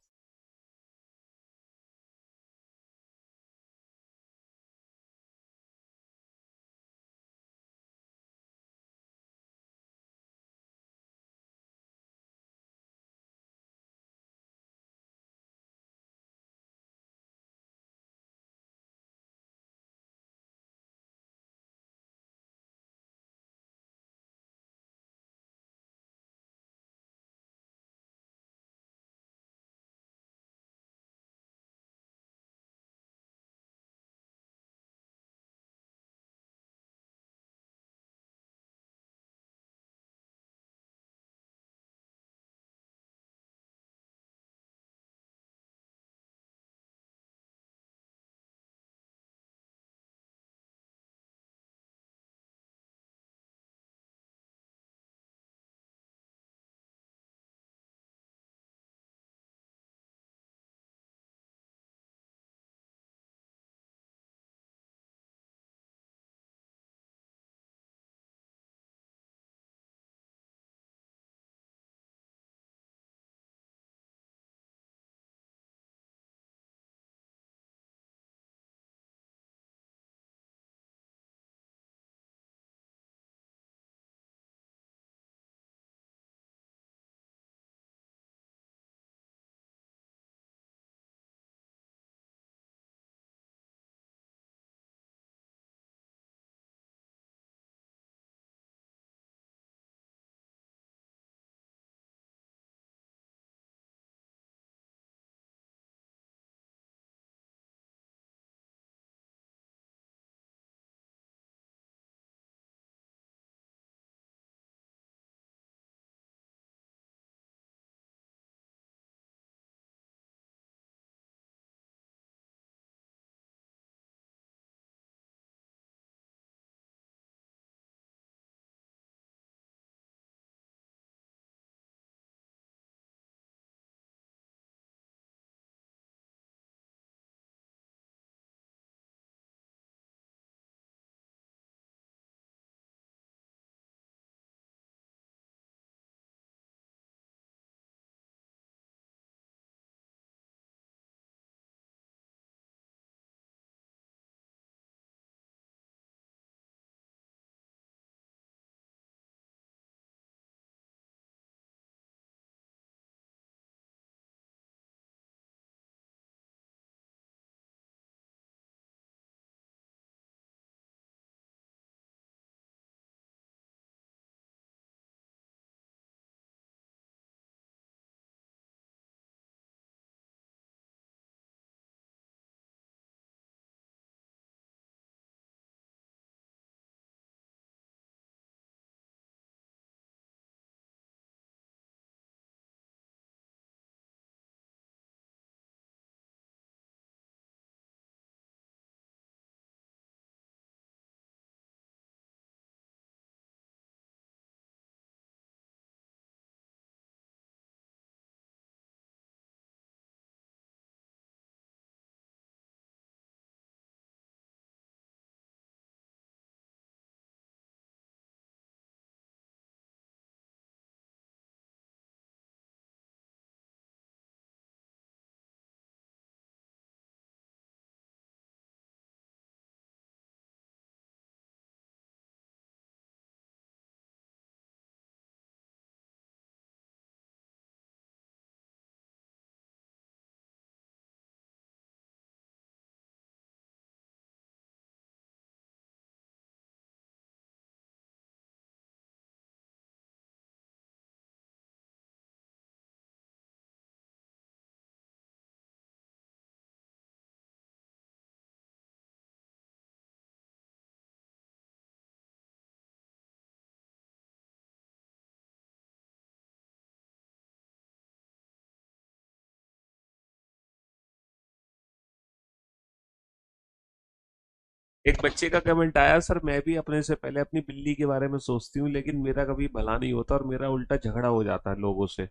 एक बच्चे का कमेंट आया, सर मैं भी अपने से पहले अपनी बिल्ली के बारे में सोचती हूँ, लेकिन मेरा कभी भला नहीं होता और मेरा उल्टा झगड़ा हो जाता है लोगों से।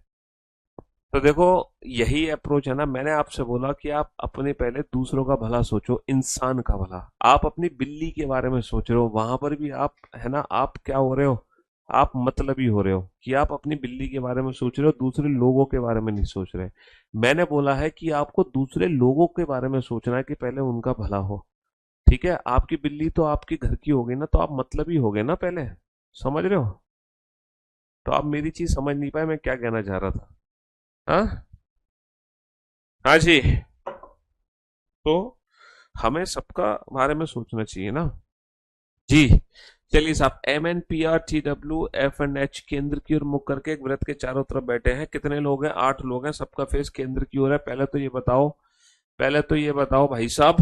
तो देखो, यही अप्रोच है ना, मैंने आपसे बोला कि आप अपने पहले दूसरों का भला सोचो, इंसान का भला। आप अपनी बिल्ली के बारे में सोच रहे हो, वहां पर भी आप, है ना, आप क्या हो रहे हो, आप मतलबी हो रहे हो कि आप अपनी बिल्ली के बारे में सोच रहे हो, दूसरे लोगों के बारे में नहीं सोच रहे। मैंने बोला है कि आपको दूसरे लोगों के बारे में सोचना है कि पहले उनका भला हो। ठीक है, आपकी बिल्ली तो आपके घर की हो गई ना, तो आप मतलबी हो गए ना पहले। समझ रहे हो? तो आप मेरी चीज समझ नहीं पाए, मैं क्या कहना चाह रहा था। हाँ, हाँ जी। तो हमें सबका बारे में सोचना चाहिए ना जी। चलिए साहब, MNPRTW FNH केंद्र की ओर मुख करके एक वृत्त के चारों तरफ बैठे हैं। कितने लोग हैं? 8 लोग हैं। सबका फेस केंद्र की ओर है। पहले तो ये बताओ भाई साहब,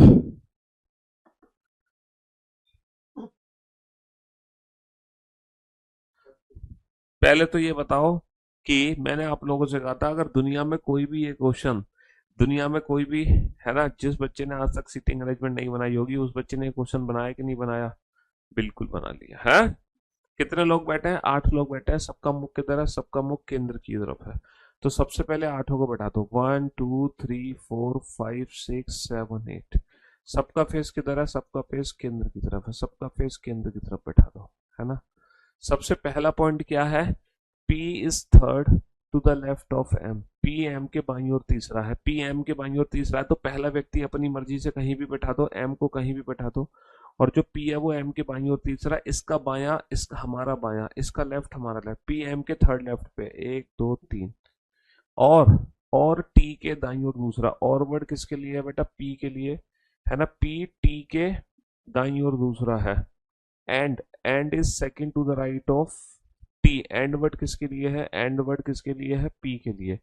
पहले तो ये बताओ कि मैंने आप लोगों से कहा था, अगर दुनिया में कोई भी ये क्वेश्चन, दुनिया में कोई भी, है ना, जिस बच्चे ने आज तक सीटिंग अरेंजमेंट नहीं बनाई होगी, उस बच्चे ने क्वेश्चन बनाया कि नहीं बनाया? बिल्कुल बना लिया है। कितने लोग बैठे हैं? 8 लोग बैठे हैं। सबका मुख किधर है? सबका मुख केंद्र की तरफ है। तो सबसे पहले 8 को बैठा दो। 1 2 3 4 5 6 7 8। सबका फेस किधर है? सबका फेस केंद्र की तरफ है। सबका फेस केंद्र की तरफ बैठा दो, है ना। सबसे पहला पॉइंट क्या है? P is third to the left of M। P M के बाईं ओर तीसरा है। P M के बाईं ओर तीसरा है, तो पहला व्यक्ति अपनी मर्जी से कहीं भी बैठा दो, M को कहीं भी बैठा दो। और जो P है वो M के बाईं ओर तीसरा, इसका बायां, इसका हमारा बायां, इसका लेफ्ट हमारा लेफ्ट। P M के थर्ड लेफ्ट पे 1 2 3। और और T के दाईं ओर दूसरा। और वर्ड किसके लिए है बेटा? P के लिए, है ना। P T के दाईं ओर दूसरा है। N is second to the right of T. N word किसके लिए है? एंड वर्ड किसके लिए है? पी के लिए।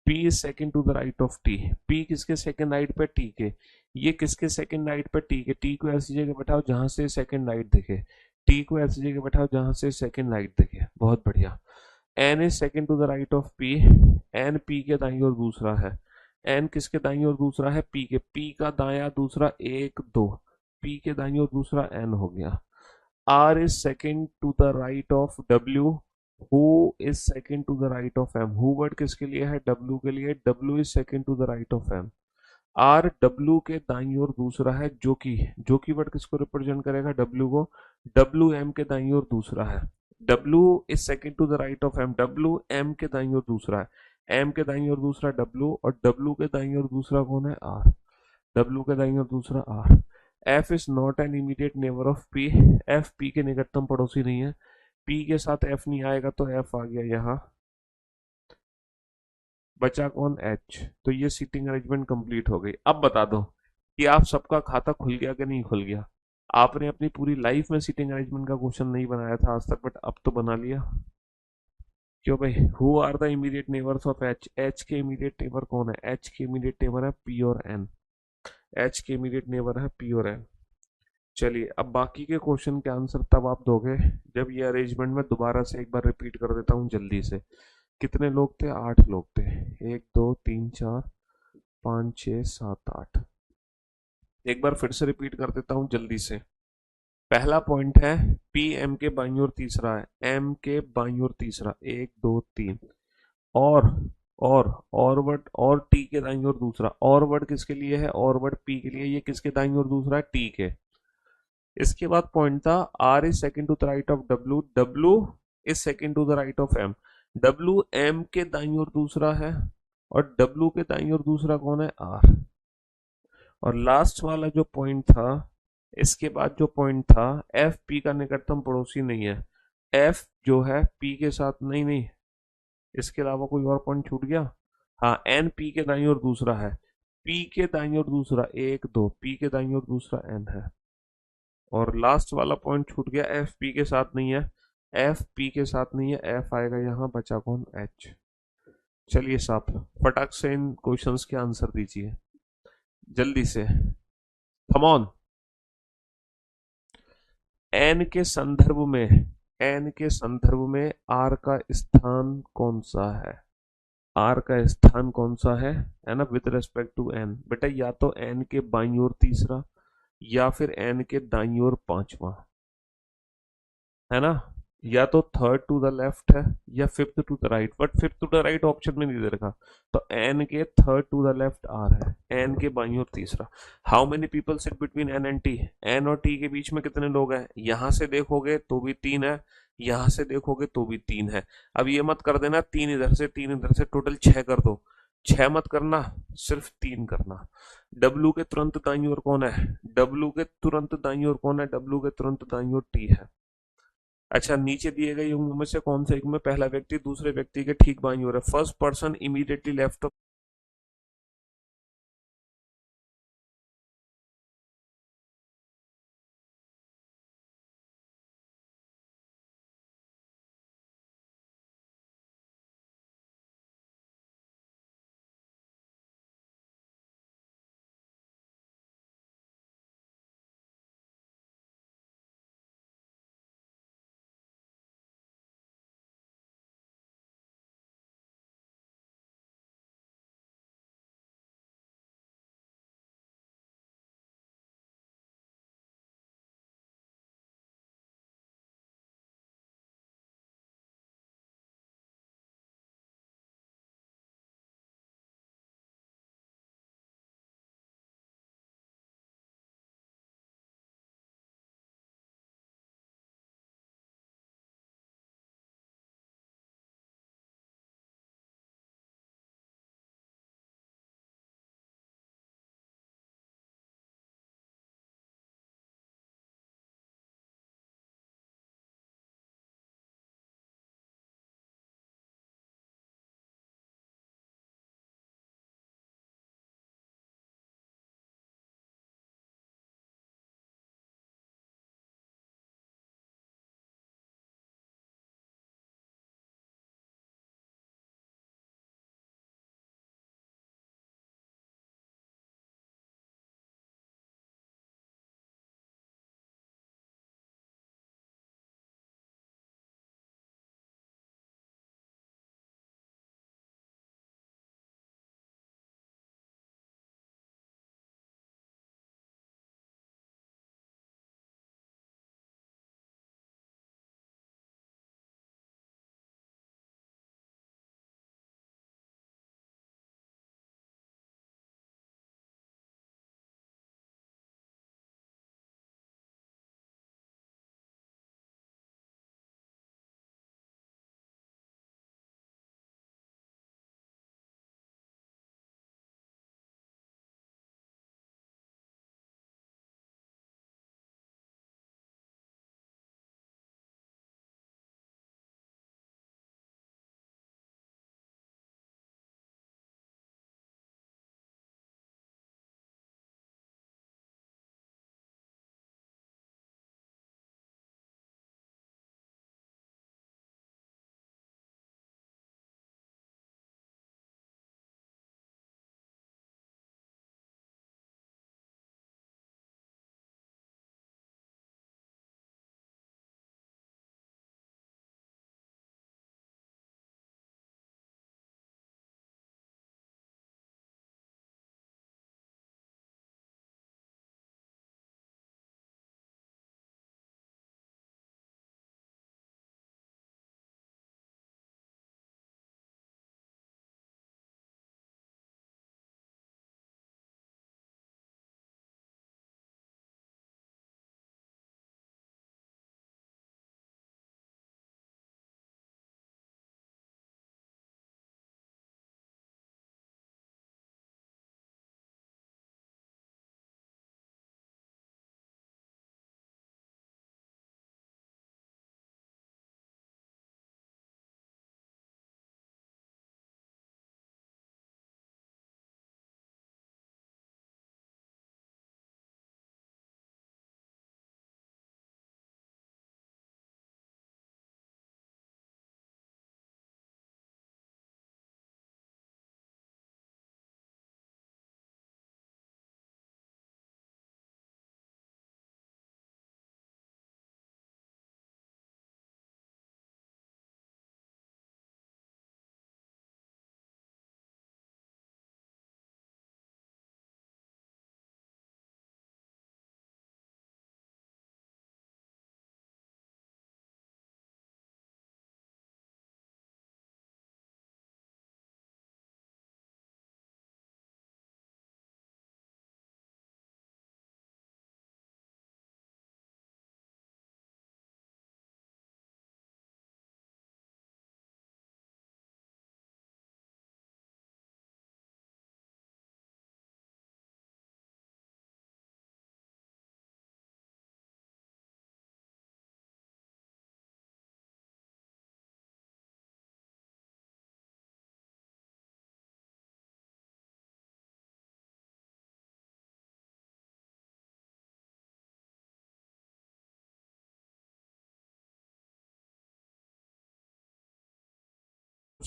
P is second to the right of T. P किसके सेकंड राइट पे? टी के। ये किसके सेकंड राइट पे? टी के। टी को ऐसी जगह बैठाओ जहां से सेकंड राइट दिखे। टी को ऐसी जगह बैठाओ जहां से सेकंड राइट दिखे। बहुत बढ़िया। N is second to the right of P. N P के दाई और दूसरा है। एन किसके दाई और दूसरा है? पी के। पी का दाया दूसरा 1 2। पी के दाई और दूसरा एन हो गया। R is second to the right of W. Who is second to the right of M? Who word किसके लिए है? W के लिए। W is second to the right of M. R W के दाईं ओर दूसरा है। जो कि वर्ड किसको रिप्रेजेंट करेगा? W को। W M के दाईं ओर दूसरा है। W is second to the right of M. W M के दाईं ओर दूसरा है। M के दाईं ओर दूसरा W, और W के दाईं ओर दूसरा कौन है? R। W के दाईं ओर दूसरा R। F is not an immediate neighbour of P। F P के निकटतम पड़ोसी नहीं है। P के साथ F नहीं आएगा तो F आ गया यहाँ। बचा कौन? H। तो ये सीटिंग अरेंजमेंट कंप्लीट हो गई। अब बता दो कि आप सबका खाता खुल गया कि नहीं खुल गया। आपने अपनी पूरी लाइफ में सीटिंग अरेंजमेंट का क्वेश्चन नहीं बनाया था आज तक, बट अब तो बना लिया। क्यों भाई? Who are the immediate neighbours of H? H के इमीडिएट नेबर कौन है? H के इमीडिएट नेबर है P और N। H के इमीडिएट नेबर है P और N। चलिए, अब बाकी के क्वेश्चन के आंसर तब आप दोगे जब ये अरेंजमेंट में दोबारा से एक बार रिपीट कर देता हूँ जल्दी से। कितने लोग थे? 8 लोग थे। 1 2 3 4 5 6 7 8। एक बार फिर से रिपीट कर देता हूँ जल्दी से। पहला पॉइंट है, पी एम के बाईं ओर तीसरा है। एम के बाईं ओर तीसरा 1 2 3। और और वर्ड, और टी के दाईं ओर दूसरा। और वर्ड किसके लिए है? और वर्ड पी के लिए। ये किसके दाईं ओर दूसरा है? टी के। इसके बाद पॉइंट था, R is second to the right of W. W is second to the right of M. W M के दाईं ओर दूसरा है, और डब्ल्यू के दाईं ओर दूसरा कौन है? आर। और लास्ट वाला जो पॉइंट था, इसके बाद जो पॉइंट था, एफ पी का निकटतम पड़ोसी नहीं है। एफ जो है पी के साथ, नहीं नहीं, इसके अलावा कोई और पॉइंट छूट गया? हाँ, एन पी के दाईं ओर दूसरा है। पी के दाईं ओर दूसरा 1 2। पी के दाईं ओर दूसरा एन है। और लास्ट वाला पॉइंट छूट गया, एफ पी के साथ नहीं है। एफ पी के साथ नहीं है, एफ आएगा यहाँ। बचा कौन? एच। चलिए साहब, फटाक से इन क्वेश्चंस के आंसर दीजिए जल्दी से। Come on. एन के संदर्भ में, एन के संदर्भ में आर का स्थान कौन सा है? आर का स्थान कौन सा है ना, विद रेस्पेक्ट टू एन? बेटा या तो एन के बाईं ओर तीसरा, या फिर एन के दाईं ओर पांचवा, है ना? या तो थर्ड टू द लेफ्ट है या fifth to the right, but fifth to the right option में नहीं दे रखा। तो एन के third to the left R है, एन के बाईं ओर तीसरा। How many people sit between N and T? N और टी के बीच में कितने लोग हैं? यहां से देखोगे तो भी तीन है, यहां से देखोगे तो भी तीन है। अब ये मत कर देना तीन इधर से तीन इधर से, टोटल छह कर दो। छह मत करना, सिर्फ तीन करना। डब्लू के तुरंत दाईं ओर कौन है? डब्लू के तुरंत दाईं ओर कौन है? डब्लू के तुरंत दाईं ओर टी है। अच्छा, नीचे दिए गए युग्म में से कौन से युग्म में पहला व्यक्ति दूसरे व्यक्ति के ठीक बाईं ओर है? First person immediately left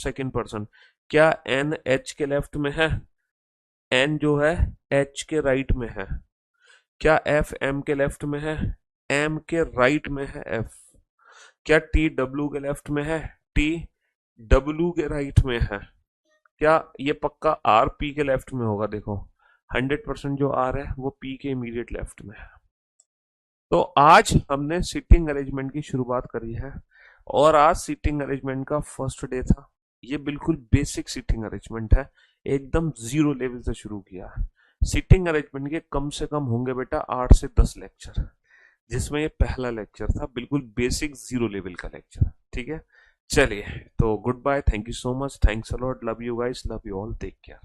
second person, क्या एन एच के लेफ्ट में है? एन जो है एच के राइट में है। क्या एफ एम के लेफ्ट में है? एम के राइट में है एफ। क्या टी डब्ल्यू के लेफ्ट में है? टी डब्ल्यू के राइट में है। क्या ये पक्का आर पी के लेफ्ट में होगा? देखो 100% जो आर है वो पी के इमीडिएट लेफ्ट में है। तो आज हमने सीटिंग अरेंजमेंट की शुरुआत करी है और आज सीटिंग अरेंजमेंट का फर्स्ट डे था। ये बिल्कुल बेसिक सीटिंग अरेंजमेंट है, एकदम जीरो लेवल से शुरू किया है। सीटिंग अरेंजमेंट के कम से कम होंगे बेटा 8 से 10 लेक्चर, जिसमें ये पहला लेक्चर था, बिल्कुल बेसिक जीरो लेवल का लेक्चर। ठीक है, चलिए तो goodbye, thank you so much, thanks a lot, love you guys, love you all, take care.